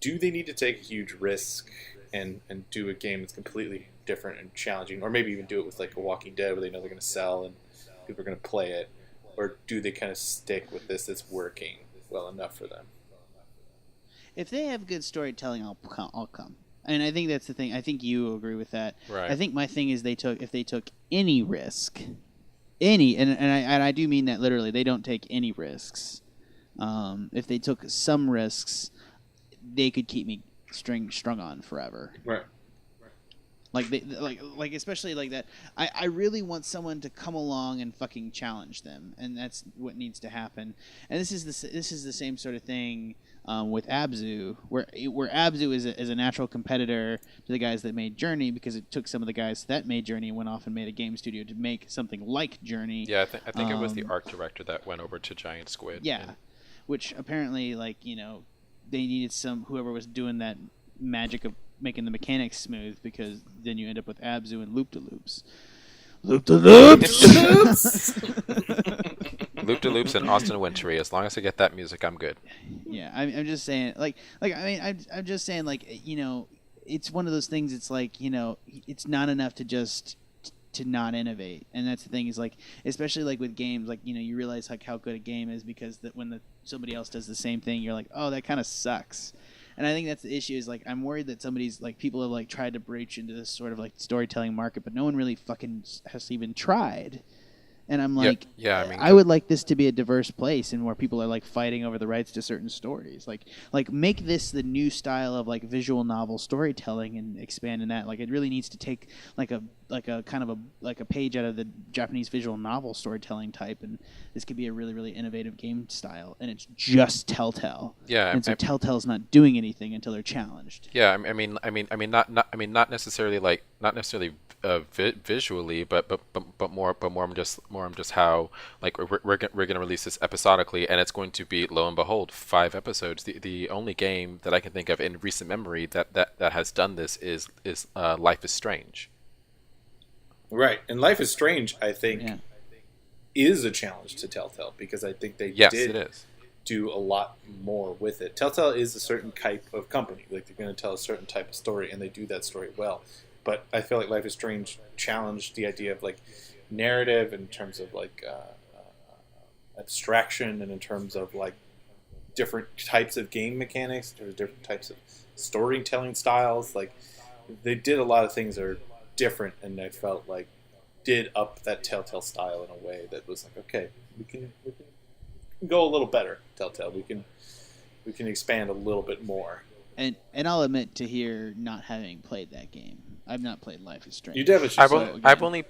Speaker 2: Do they need to take a huge risk and do a game that's completely different and challenging, or maybe even do it with like a Walking Dead where they know they're going to sell and people are going to play it? Or do they kind of stick with this that's working well enough for them?
Speaker 3: If they have good storytelling, I'll come. And I think that's the thing. I think you agree with that.
Speaker 4: Right.
Speaker 3: I think my thing is if they took any risk, and I do mean that literally, they don't take any risks. If they took some risks, they could keep me strung on forever.
Speaker 2: Right.
Speaker 3: Like especially like that. I really want someone to come along and fucking challenge them, and that's what needs to happen. And this is the same sort of thing with Abzu, where Abzu is a natural competitor to the guys that made Journey, because it took some of the guys that made Journey and went off and made a game studio to make something like Journey.
Speaker 4: Yeah, I think it was the art director that went over to Giant Squid.
Speaker 3: Yeah, which apparently they needed whoever was doing that magic of making the mechanics smooth, because then you end up with Abzu and Loop-de-Loops. Loop-de-Loops!
Speaker 4: Loop-de-Loops and Austin Wintory. As long as I get that music, I'm good.
Speaker 3: Yeah, I'm just saying, I'm just saying, it's one of those things. It's like, it's not enough to just to not innovate, and that's the thing is like, especially like with games, like you realize like how good a game is because when somebody else does the same thing, you're like, oh, that kind of sucks. And I think that's the issue is like, I'm worried that people have like tried to breach into this sort of like storytelling market, but no one really fucking has even tried. And I'm like,
Speaker 4: yeah, I mean,
Speaker 3: I would like this to be a diverse place and where people are like fighting over the rights to certain stories. Like make this the new style of like visual novel storytelling and expand in that. Like it really needs to take like a kind of a page out of the Japanese visual novel storytelling type, and this could be a really, really innovative game style. And it's just Telltale.
Speaker 4: Yeah,
Speaker 3: and so Telltale's not doing anything until they're challenged.
Speaker 4: Yeah, not necessarily visually, but more just how like we're gonna release this episodically, and it's going to be, lo and behold, 5 episodes. The only game that I can think of in recent memory that has done this is Life is Strange.
Speaker 2: Right, and Life is Strange, I think, is a challenge to Telltale, because I think they
Speaker 4: it
Speaker 2: did
Speaker 4: is.
Speaker 2: do a lot more with it. Telltale is a certain type of company. Like, they're going to tell a certain type of story, and they do that story well. But I feel like Life is Strange challenged the idea of like narrative in terms of like abstraction, and in terms of like different types of game mechanics, different types of storytelling styles. Like, they did a lot of things that are different, and I felt like did up that Telltale style in a way that was like, okay, we can go a little better. Telltale, we can expand a little bit more.
Speaker 3: And I'll admit to here not having played that game. I've not played Life is Strange.
Speaker 2: You definitely should.
Speaker 4: I've only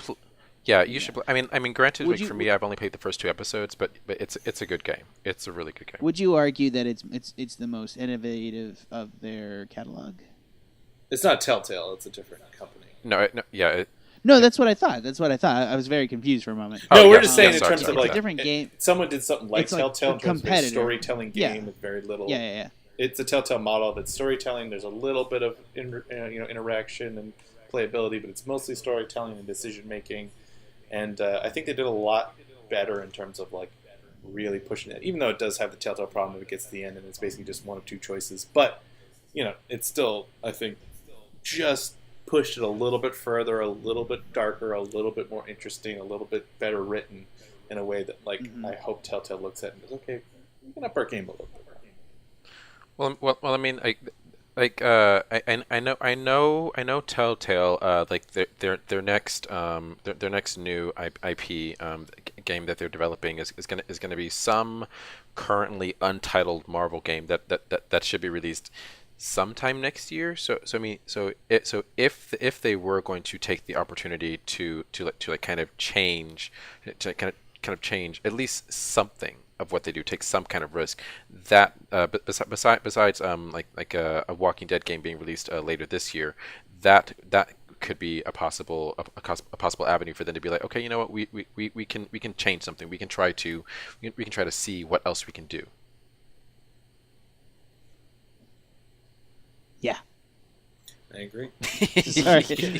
Speaker 4: yeah, you should. I mean, granted,
Speaker 3: Would
Speaker 4: like, for me, I've only played the first 2 episodes, but it's a good game. It's a really good game.
Speaker 3: Would you argue that it's the most innovative of their catalog?
Speaker 2: It's not Telltale. It's a different company.
Speaker 3: No, that's what I thought. I was very confused for a moment.
Speaker 2: No,
Speaker 4: Oh,
Speaker 2: we're
Speaker 4: yeah.
Speaker 2: just saying
Speaker 4: Yeah,
Speaker 2: in terms of
Speaker 3: It's
Speaker 2: like
Speaker 3: a different game.
Speaker 2: Someone did something like
Speaker 3: It's like
Speaker 2: Telltale,
Speaker 3: a
Speaker 2: in terms of a
Speaker 3: competitor.
Speaker 2: storytelling game
Speaker 3: Yeah.
Speaker 2: with very little.
Speaker 3: Yeah.
Speaker 2: It's a Telltale model that's storytelling. There's a little bit of interaction and playability, but it's mostly storytelling and decision making. And I think they did a lot better in terms of like really pushing it. Even though it does have the Telltale problem if it gets to the end and it's basically just one of 2 choices, but it's still, I think, just pushed it a little bit further, a little bit darker, a little bit more interesting, a little bit better written in a way that I hope Telltale looks at and goes, okay, we can up our game a little bit.
Speaker 4: Well, I mean, I know Telltale, like their next new IP game that they're developing is gonna be some currently untitled Marvel game that should be released sometime next year. So if they were going to take the opportunity to kind of change at least something of what they do, take some kind of risk, that besides a Walking Dead game being released later this year, that could be a possible avenue for them to be like, okay, you know what, we can change something, we can try to see what else we can do.
Speaker 3: Yeah.
Speaker 2: I agree.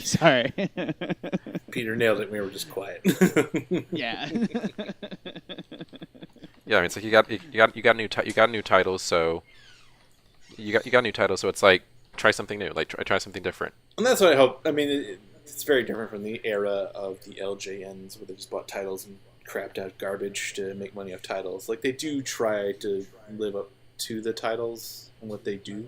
Speaker 3: Sorry.
Speaker 2: Peter nailed it. We were just quiet.
Speaker 3: Yeah.
Speaker 4: Yeah, I mean, it's like you got new titles, so you got new titles, so it's like try something new, like try something different.
Speaker 2: And that's what I hope. I mean, it's very different from the era of the LJNs where they just bought titles and crapped out garbage to make money off titles. Like, they do try to live up to the titles and what they do,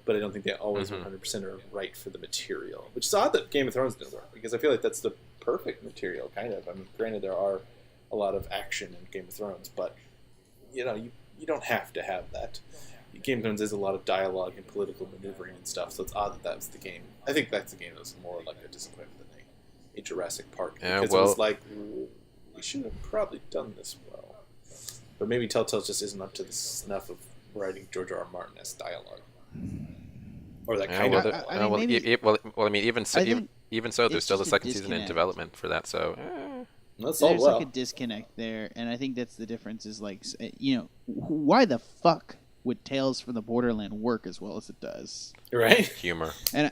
Speaker 2: but I don't think they always 100% are right for the material. Which is odd that Game of Thrones didn't work, because I feel like that's the perfect material, kind of. I mean, granted, there are a lot of action in Game of Thrones, but you don't have to have that. Game of Thrones is a lot of dialogue and political maneuvering and stuff, so it's odd that was the game. I think that's the game that was more like a disappointment than a Jurassic Park, because it was like, we should have probably done this well. But maybe Telltale just isn't up to the snuff of writing George R. Martin-esque dialogue. Or that kind of...
Speaker 4: I mean, even so, there's still a second season in development for that, so...
Speaker 2: That's all
Speaker 3: There's
Speaker 2: well.
Speaker 3: like a disconnect there, and I think that's the difference is like, why the fuck would Tales from the Borderland work as well as it does?
Speaker 2: Right?
Speaker 4: Humor.
Speaker 3: And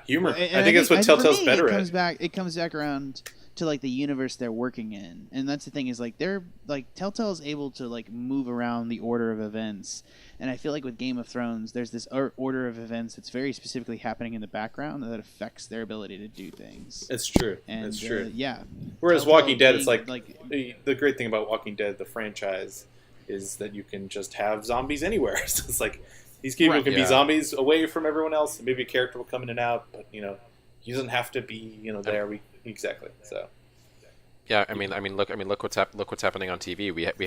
Speaker 2: humor.
Speaker 3: And
Speaker 2: I think that's what Telltale's better at.
Speaker 3: It comes back around to like the universe they're working in, and that's the thing is like they're like Telltale is able to like move around the order of events, and I feel like with Game of Thrones, there's this order of events that's very specifically happening in the background that affects their ability to do things.
Speaker 2: It's true.
Speaker 3: And,
Speaker 2: it's true.
Speaker 3: Yeah.
Speaker 2: Whereas
Speaker 3: Telltale
Speaker 2: Walking Dead, it's like
Speaker 3: being,
Speaker 2: the great thing about Walking Dead, the franchise, is that you can just have zombies anywhere. So it's like these people can be zombies away from everyone else. Maybe a character will come in and out, but he doesn't have to be there. Exactly. So.
Speaker 4: Yeah, I mean, look what's happening on TV. We have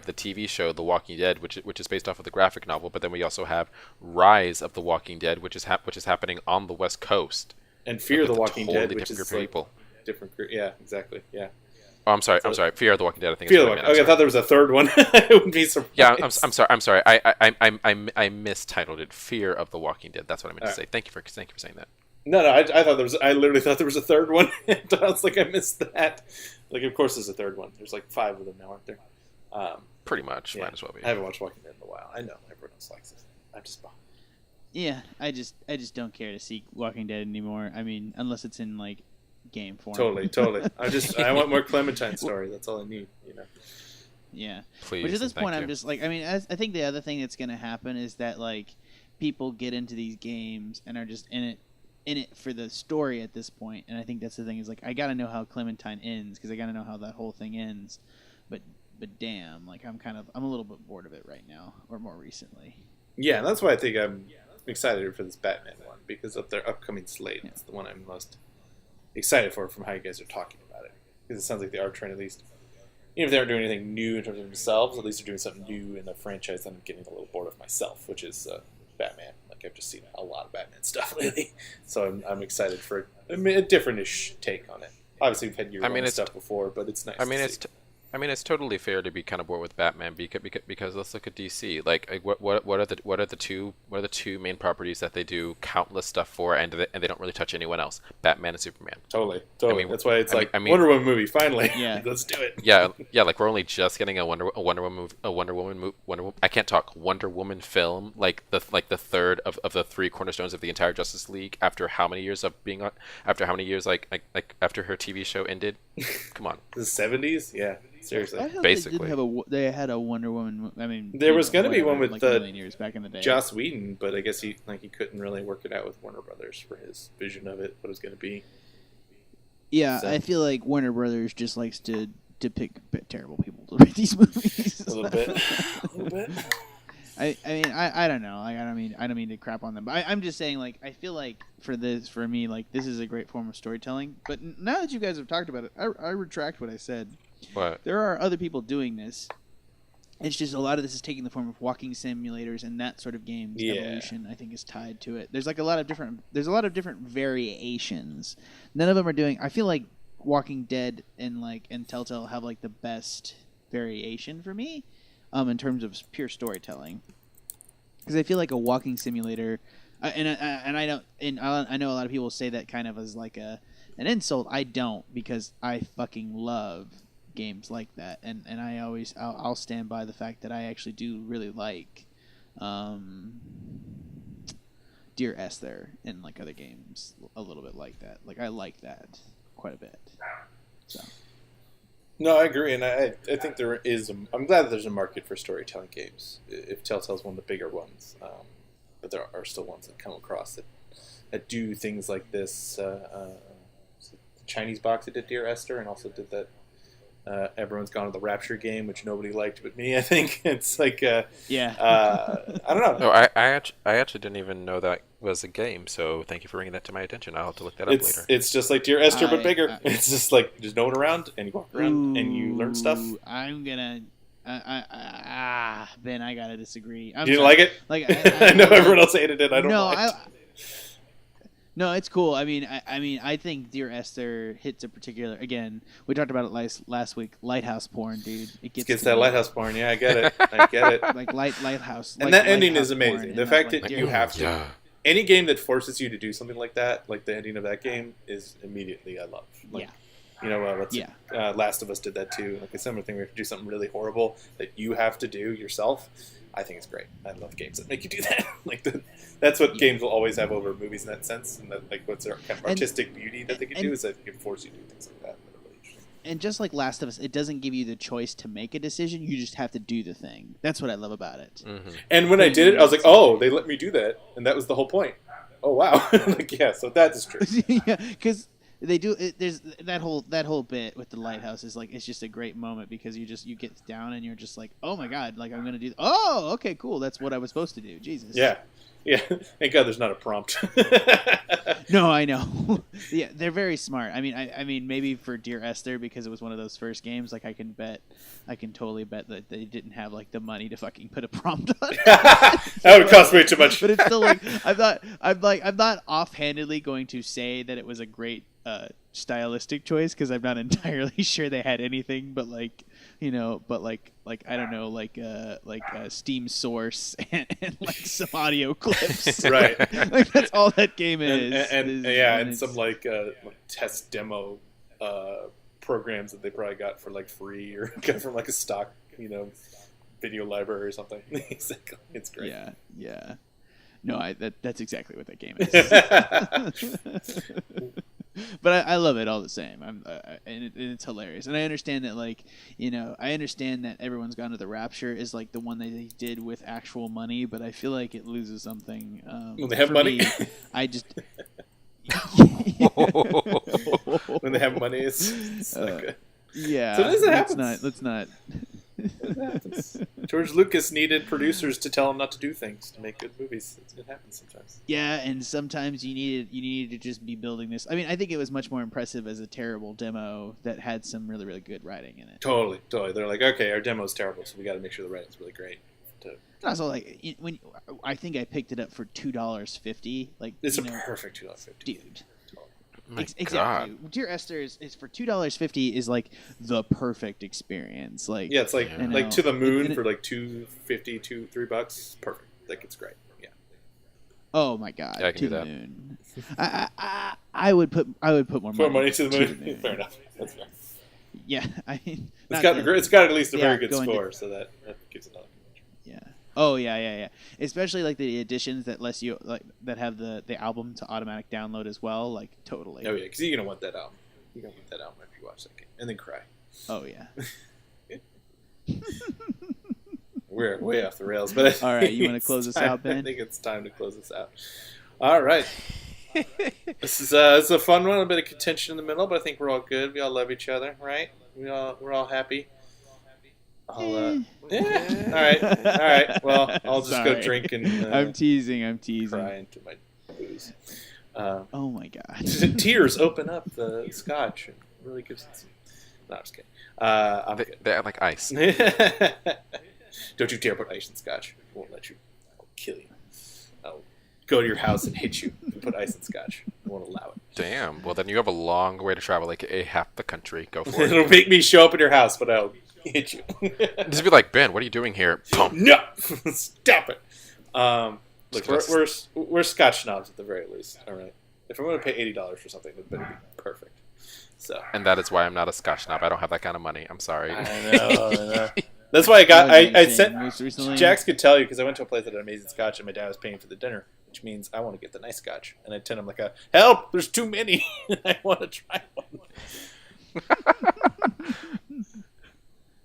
Speaker 4: the TV show The Walking Dead, which is based off of the graphic novel, but then we also have Rise of the Walking Dead, which is happening on the West Coast.
Speaker 2: And Fear the Walking Dead, which
Speaker 4: different
Speaker 2: is
Speaker 4: group of people.
Speaker 2: Different group. Yeah, exactly. Yeah.
Speaker 4: Oh, I'm sorry. Fear of the Walking Dead. I think.
Speaker 2: Fear the Walking. Okay, I thought there was a third one. I wouldn't be surprised.
Speaker 4: Yeah, I'm sorry. I mistitled it. Fear of the Walking Dead. That's what I meant to say. Thank you for saying that.
Speaker 2: No, I thought there was. I literally thought there was a third one. I was like, I missed that. Like, of course, there's a third one. There's like 5 of them now, aren't there?
Speaker 4: Pretty much.
Speaker 2: Yeah.
Speaker 4: Might as well be.
Speaker 2: I haven't watched Walking Dead in a while. I know everyone else likes it. I'm just.
Speaker 3: Yeah, I just don't care to see Walking Dead anymore. I mean, unless it's in like game form.
Speaker 2: Totally. I want more Clementine story. That's all I need.
Speaker 3: Yeah.
Speaker 4: Please.
Speaker 3: Which at this point, I'm just like, I mean, I think the other thing that's going to happen is that like people get into these games and are just in it for the story at this point, and I think that's the thing is like I gotta know how Clementine ends because I gotta know how that whole thing ends, but damn, like I'm a little bit bored of it right now, or more recently.
Speaker 2: Yeah, that's why I think I'm excited for this Batman one, because of their upcoming slate. It's the one I'm most excited for from how you guys are talking about it. because it sounds like they are trying to at least, even if they aren't doing anything new in terms of themselves, at least they're doing something new in the franchise that I'm getting a little bored of myself, which is Batman. Like, I've just seen a lot of Batman stuff lately, so I'm excited for a different-ish take on it. Obviously, we've had year-long stuff before, but it's nice to see.
Speaker 4: It's totally fair to be kind of bored with Batman because let's look at DC. Like what are the two main properties that they do countless stuff for, and they don't really touch anyone else? Batman and Superman.
Speaker 2: Totally.
Speaker 4: I mean,
Speaker 2: that's why it's Wonder Woman movie finally.
Speaker 3: Yeah.
Speaker 2: Let's do it.
Speaker 4: Yeah. Like we're only just getting a Wonder Woman I can't talk. Wonder Woman film, like the third of the three cornerstones of the entire Justice League after how many years of being on, after how many years like after her TV show ended. Come on.
Speaker 2: The 70s? Yeah. Seriously.
Speaker 4: Basically.
Speaker 3: They had a Wonder Woman. I mean,
Speaker 2: there was going to be one with
Speaker 3: like a million years back in the day.
Speaker 2: Joss Whedon, but I guess he couldn't really work it out with Warner Brothers for his vision of it, what it was going to be.
Speaker 3: Yeah, so. I feel like Warner Brothers just likes to pick terrible people to write these movies.
Speaker 2: A little bit. A little bit.
Speaker 3: I mean, I don't know. Like, I don't mean to crap on them, but I'm just saying, like, I feel like for me, like, this is a great form of storytelling. But now that you guys have talked about it, I retract what I said.
Speaker 4: What?
Speaker 3: There are other people doing this. It's just a lot of this is taking the form of walking simulators and that sort of games.
Speaker 2: Yeah.
Speaker 3: Evolution, I think, is tied to it. There's like a lot of different variations. None of them are doing. I feel like Walking Dead and Telltale have like the best variation for me, in terms of pure storytelling. Because I feel like a walking simulator, I know a lot of people say that kind of as like an insult. I don't, because I fucking love games like that, and I'll stand by the fact that I actually do really like Dear Esther and like other games a little bit like that. Like, I like that quite a bit. So.
Speaker 2: No, I agree, and I think there is. I'm glad that there's a market for storytelling games. If Telltale's one of the bigger ones, but there are still ones that come across that do things like this. The Chinese box that did Dear Esther, and also did that. Everyone's Gone to the Rapture game, which nobody liked but me. I think it's like, I don't know.
Speaker 4: No, I actually didn't even know that was a game. So thank you for bringing that to my attention. I'll have to look that up later.
Speaker 2: It's just like Dear Esther, but bigger. It's just like there's no one around, and you walk around and you learn stuff.
Speaker 3: I'm gonna. Ben, I gotta disagree.
Speaker 2: You didn't like it?
Speaker 3: Like,
Speaker 2: I know everyone else hated it. I don't like it.
Speaker 3: No, it's cool. I mean, I think Dear Esther hits a particular. Again, we talked about it last week. Lighthouse porn, dude. It gets
Speaker 2: that lighthouse porn. Yeah, I get it.
Speaker 3: Like lighthouse.
Speaker 2: And
Speaker 3: like
Speaker 2: that ending is amazing. The fact that you have to.
Speaker 4: Yeah.
Speaker 2: Any game that forces you to do something like that, like the ending of that game, is immediately I love. Like,
Speaker 3: yeah.
Speaker 2: You know, Last of Us did that too. Like a similar thing, we have to do something really horrible that you have to do yourself. I think it's great. I love games that make you do that. That's what games will always have over movies in that sense. And that, like, what's their kind of artistic beauty that they can do is that they can force you to do things like that.
Speaker 3: And just like Last of Us, it doesn't give you the choice to make a decision. You just have to do the thing. That's what I love about it.
Speaker 2: Mm-hmm. And when I did it, I was like, oh, they let me do that. And that was the whole point. Oh, wow. Yeah, so that is true.
Speaker 3: Yeah, because they do it. There's that whole bit with the lighthouse is like, it's just a great moment because you get down and you're just like, oh my god, like I'm gonna do. Oh, okay, cool. That's what I was supposed to do. Jesus.
Speaker 2: Yeah. Thank God there's not a prompt.
Speaker 3: No, I know. Yeah, they're very smart. I mean, maybe for Dear Esther, because it was one of those first games. Like, I can totally bet that they didn't have like the money to fucking put a prompt on it.
Speaker 2: That would cost way too much.
Speaker 3: But it's still like, I'm not offhandedly going to say that it was a great stylistic choice, because I'm not entirely sure they had anything but like, you know, but like I don't know, like a Steam source and like some audio clips.
Speaker 2: Right.
Speaker 3: Like, that's all that game is.
Speaker 2: And some like test demo programs that they probably got for like free or got from like a stock, you know, video library or something. It's great.
Speaker 3: Yeah. No, that's exactly what that game is. But I love it all the same. And it's hilarious. And I understand that, like, you know, that Everyone's Gone to the Rapture is like the one that they did with actual money, but I feel like it loses something.
Speaker 2: When they have money,
Speaker 3: I just.
Speaker 2: When they have money, it's not good.
Speaker 3: Yeah,
Speaker 2: so does it happen?
Speaker 3: Let's not.
Speaker 2: It happens. George Lucas needed producers to tell him not to do things to make good movies. It happens sometimes.
Speaker 3: Yeah, and sometimes you needed to just be building this. I mean, I think it was much more impressive as a terrible demo that had some really, really good writing in it.
Speaker 2: Totally. They're like, okay, our demo's terrible, so we got to make sure the writing's really great.
Speaker 3: Also, like when I think I picked it up for $2.50. Like
Speaker 2: it's a perfect $2.50,
Speaker 3: dude.
Speaker 4: My
Speaker 3: Exactly.
Speaker 4: God.
Speaker 3: Dear Esther is for $2.50 is like the perfect experience. Like
Speaker 2: yeah, it's like
Speaker 3: you know,
Speaker 2: like To the Moon
Speaker 3: and
Speaker 2: for like $2.50, $3. Perfect. Like it's great. Yeah.
Speaker 3: Oh my God.
Speaker 4: Yeah, I can
Speaker 3: To
Speaker 4: do
Speaker 3: the
Speaker 4: that.
Speaker 3: Moon. I would put more money
Speaker 2: to the moon. Fair enough. That's fair.
Speaker 3: Yeah, I mean,
Speaker 2: It's got at least a very good
Speaker 3: going
Speaker 2: score, so that gives it another.
Speaker 3: Yeah. Oh yeah. Especially like the editions that lets you that have the album to automatic download as well. Like totally.
Speaker 2: Oh yeah, because you're gonna want that album. You're gonna want that album after you watch that game, and then cry.
Speaker 3: Oh yeah.
Speaker 2: We're way off the rails, but
Speaker 3: all right, you want to close this out, Ben?
Speaker 2: I think it's time to close this out. All right. This is a fun one, a bit of contention in the middle, but I think we're all good. We all love each other, right? We're all happy. Yeah. All right. Well, I'll just go drink and.
Speaker 3: I'm teasing.
Speaker 2: Cry into my booze.
Speaker 3: Oh my God.
Speaker 2: Tears open up the scotch and really gives it some. No, I'm just kidding.
Speaker 4: They add like ice.
Speaker 2: Don't you dare put ice in scotch. I won't let you. I'll kill you. I'll go to your house and hit you if you put ice in scotch. I won't allow it.
Speaker 4: Damn. Well, then you have a long way to travel, like half the country. Go for it.
Speaker 2: It'll make me show up at your house, but I'll hit you.
Speaker 4: Just be like, Ben, what are you doing here? Boom.
Speaker 2: No! Stop it! Look, we're Scotch snobs at the very least, alright? If I'm going to pay $80 for something, it better be perfect. So.
Speaker 4: And that is why I'm not a Scotch snob. I don't have that kind of money. I'm sorry.
Speaker 2: I know. That's why I sent... Jax could tell you, because I went to a place that had amazing Scotch, and my dad was paying for the dinner, which means I want to get the nice Scotch. And I tell him like, help! There's too many! I want to try one.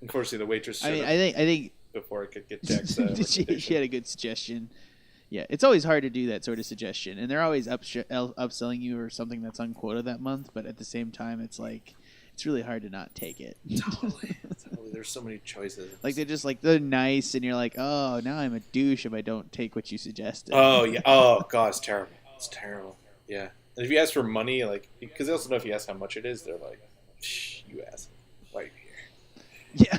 Speaker 2: Unfortunately, the waitress.
Speaker 3: I think
Speaker 2: before I could get Jack's.
Speaker 3: she had a good suggestion. Yeah, it's always hard to do that sort of suggestion, and they're always upselling you or something that's unquoted that month. But at the same time, it's like it's really hard to not take it.
Speaker 2: Totally. There's so many choices.
Speaker 3: Like they're nice, and you're like, oh, now I'm a douche if I don't take what you suggested.
Speaker 2: Oh yeah. Oh god, it's terrible. It's terrible. Yeah. And if you ask for money, like, because they also know if you ask how much it is, they're like, shh, you ask. Why are you here?
Speaker 3: Yeah.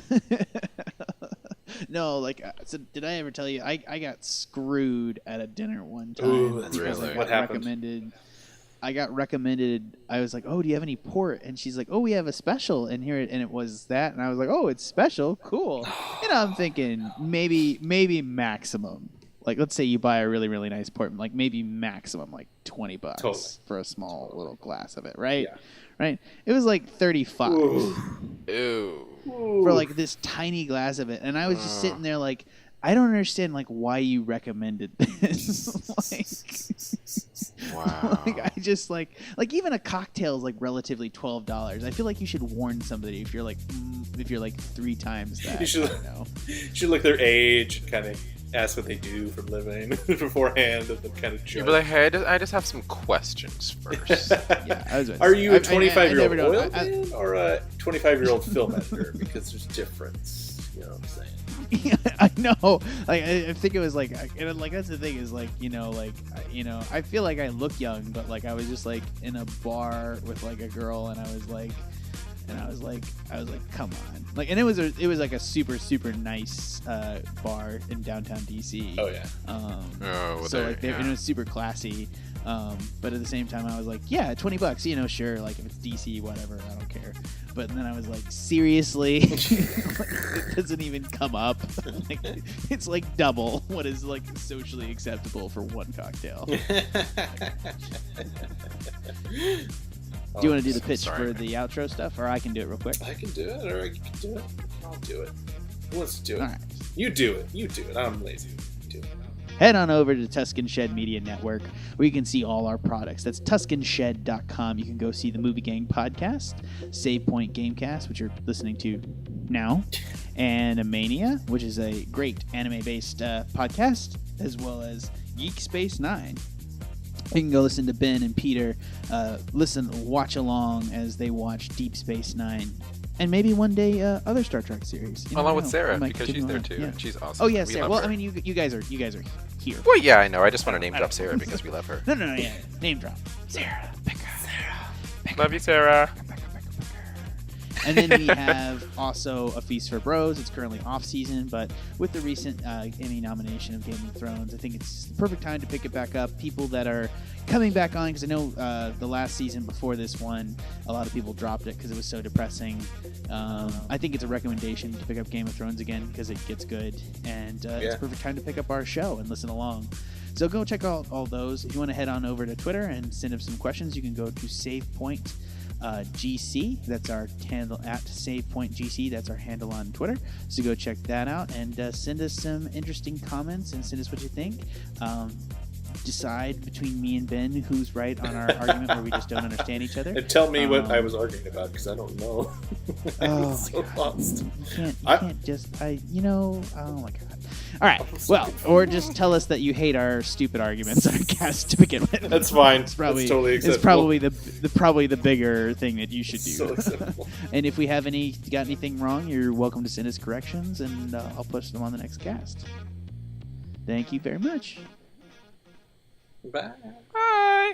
Speaker 3: No, like, so did I ever tell you I got screwed at a dinner one time?
Speaker 2: Ooh, that's really? What happened?
Speaker 3: I got recommended. I was like, "Oh, do you have any port?" And she's like, "Oh, we have a special." And it was that, and I was like, "Oh, it's special, cool." And I'm thinking maybe maximum. Like, let's say you buy a really, really nice port, like maybe maximum like $20
Speaker 2: totally.
Speaker 3: For a small little glass of it, right?
Speaker 2: Yeah.
Speaker 3: Right. It was like $35.
Speaker 4: Ew.
Speaker 3: For like this tiny glass of it, and I was just sitting there like, I don't understand like why you recommended this.
Speaker 4: Wow.
Speaker 3: Like I just like even a cocktail is like relatively $12. I feel like you should warn somebody if you're like 3 times that.
Speaker 2: You should look their age and kind of ask what they do for a living beforehand, and then kind of judge.
Speaker 4: You'd be like, hey, I just have some questions first.
Speaker 3: Yeah,
Speaker 2: are you a 25-year-old oil man or a 25-year-old film editor? Because there's difference. You know what I'm saying?
Speaker 3: Yeah, I know. Like I think it was like, and like that's the thing is like I feel like I look young, but like I was just like in a bar with like a girl, and I was like, come on, like, and it was like a super super nice bar in downtown DC.
Speaker 2: Oh yeah.
Speaker 3: So like and it was super classy. But at the same time, I was like, yeah, $20, sure, like if it's DC, whatever, I don't care. But then I was like, seriously, it doesn't even come up. Like, it's like double what is like socially acceptable for one cocktail. Do you want to do the pitch for the outro stuff, or I can do it real quick?
Speaker 2: I can do it, or you can do it. I'll do it. Who wants to do it?
Speaker 3: All right.
Speaker 2: You do it. I'm lazy. Do it.
Speaker 3: Head on over to Tuscan Shed Media Network, where you can see all our products. That's TuscanShed.com. You can go see the Movie Gang podcast, Save Point Gamecast, which you're listening to now, and Mania, which is a great anime-based podcast, as well as Geek Space 9. You can go listen to Ben and Peter watch along as they watch Deep Space Nine And maybe one day other Star Trek series. You
Speaker 4: Along
Speaker 3: never
Speaker 4: with
Speaker 3: know.
Speaker 4: Sarah,
Speaker 3: I might
Speaker 4: because she's
Speaker 3: continue
Speaker 4: there
Speaker 3: on.
Speaker 4: too,
Speaker 3: Yeah.
Speaker 4: and she's awesome.
Speaker 3: Oh yeah,
Speaker 4: We
Speaker 3: Sarah.
Speaker 4: love
Speaker 3: Well,
Speaker 4: her.
Speaker 3: I mean, you guys are here.
Speaker 4: Well, yeah, I know. I just want to name drop Sarah because we love her.
Speaker 3: No, yeah. Name drop. Sarah Picker.
Speaker 4: Love you, Sarah.
Speaker 3: And then we have also A Feast for Bros. It's currently off season, but with the recent Emmy nomination of Game of Thrones, I think it's the perfect time to pick it back up. People that are coming back on, because I know the last season before this one, a lot of people dropped it because it was so depressing. I think it's a recommendation to pick up Game of Thrones again because it gets good, and it's a perfect time to pick up our show and listen along. So go check out all those. If you want to head on over to Twitter and send us some questions, you can go to SavePoint GC. That's our handle at SavePointGC. That's our handle on Twitter. So go check that out and send us some interesting comments and send us what you think. Decide between me and Ben who's right on our argument where we just don't understand each other.
Speaker 2: And tell me what I was arguing about because I don't know. I'm so lost.
Speaker 3: You can't just oh my god. All right. Well, or just tell us that you hate our stupid arguments on our cast to begin with.
Speaker 2: That's fine.
Speaker 3: It's probably,
Speaker 2: That's totally acceptable.
Speaker 3: It's probably the bigger thing that you should do.
Speaker 2: So acceptable.
Speaker 3: And if we have got anything wrong, you're welcome to send us corrections, and I'll push them on the next cast. Thank you very much.
Speaker 2: Bye.
Speaker 4: Bye.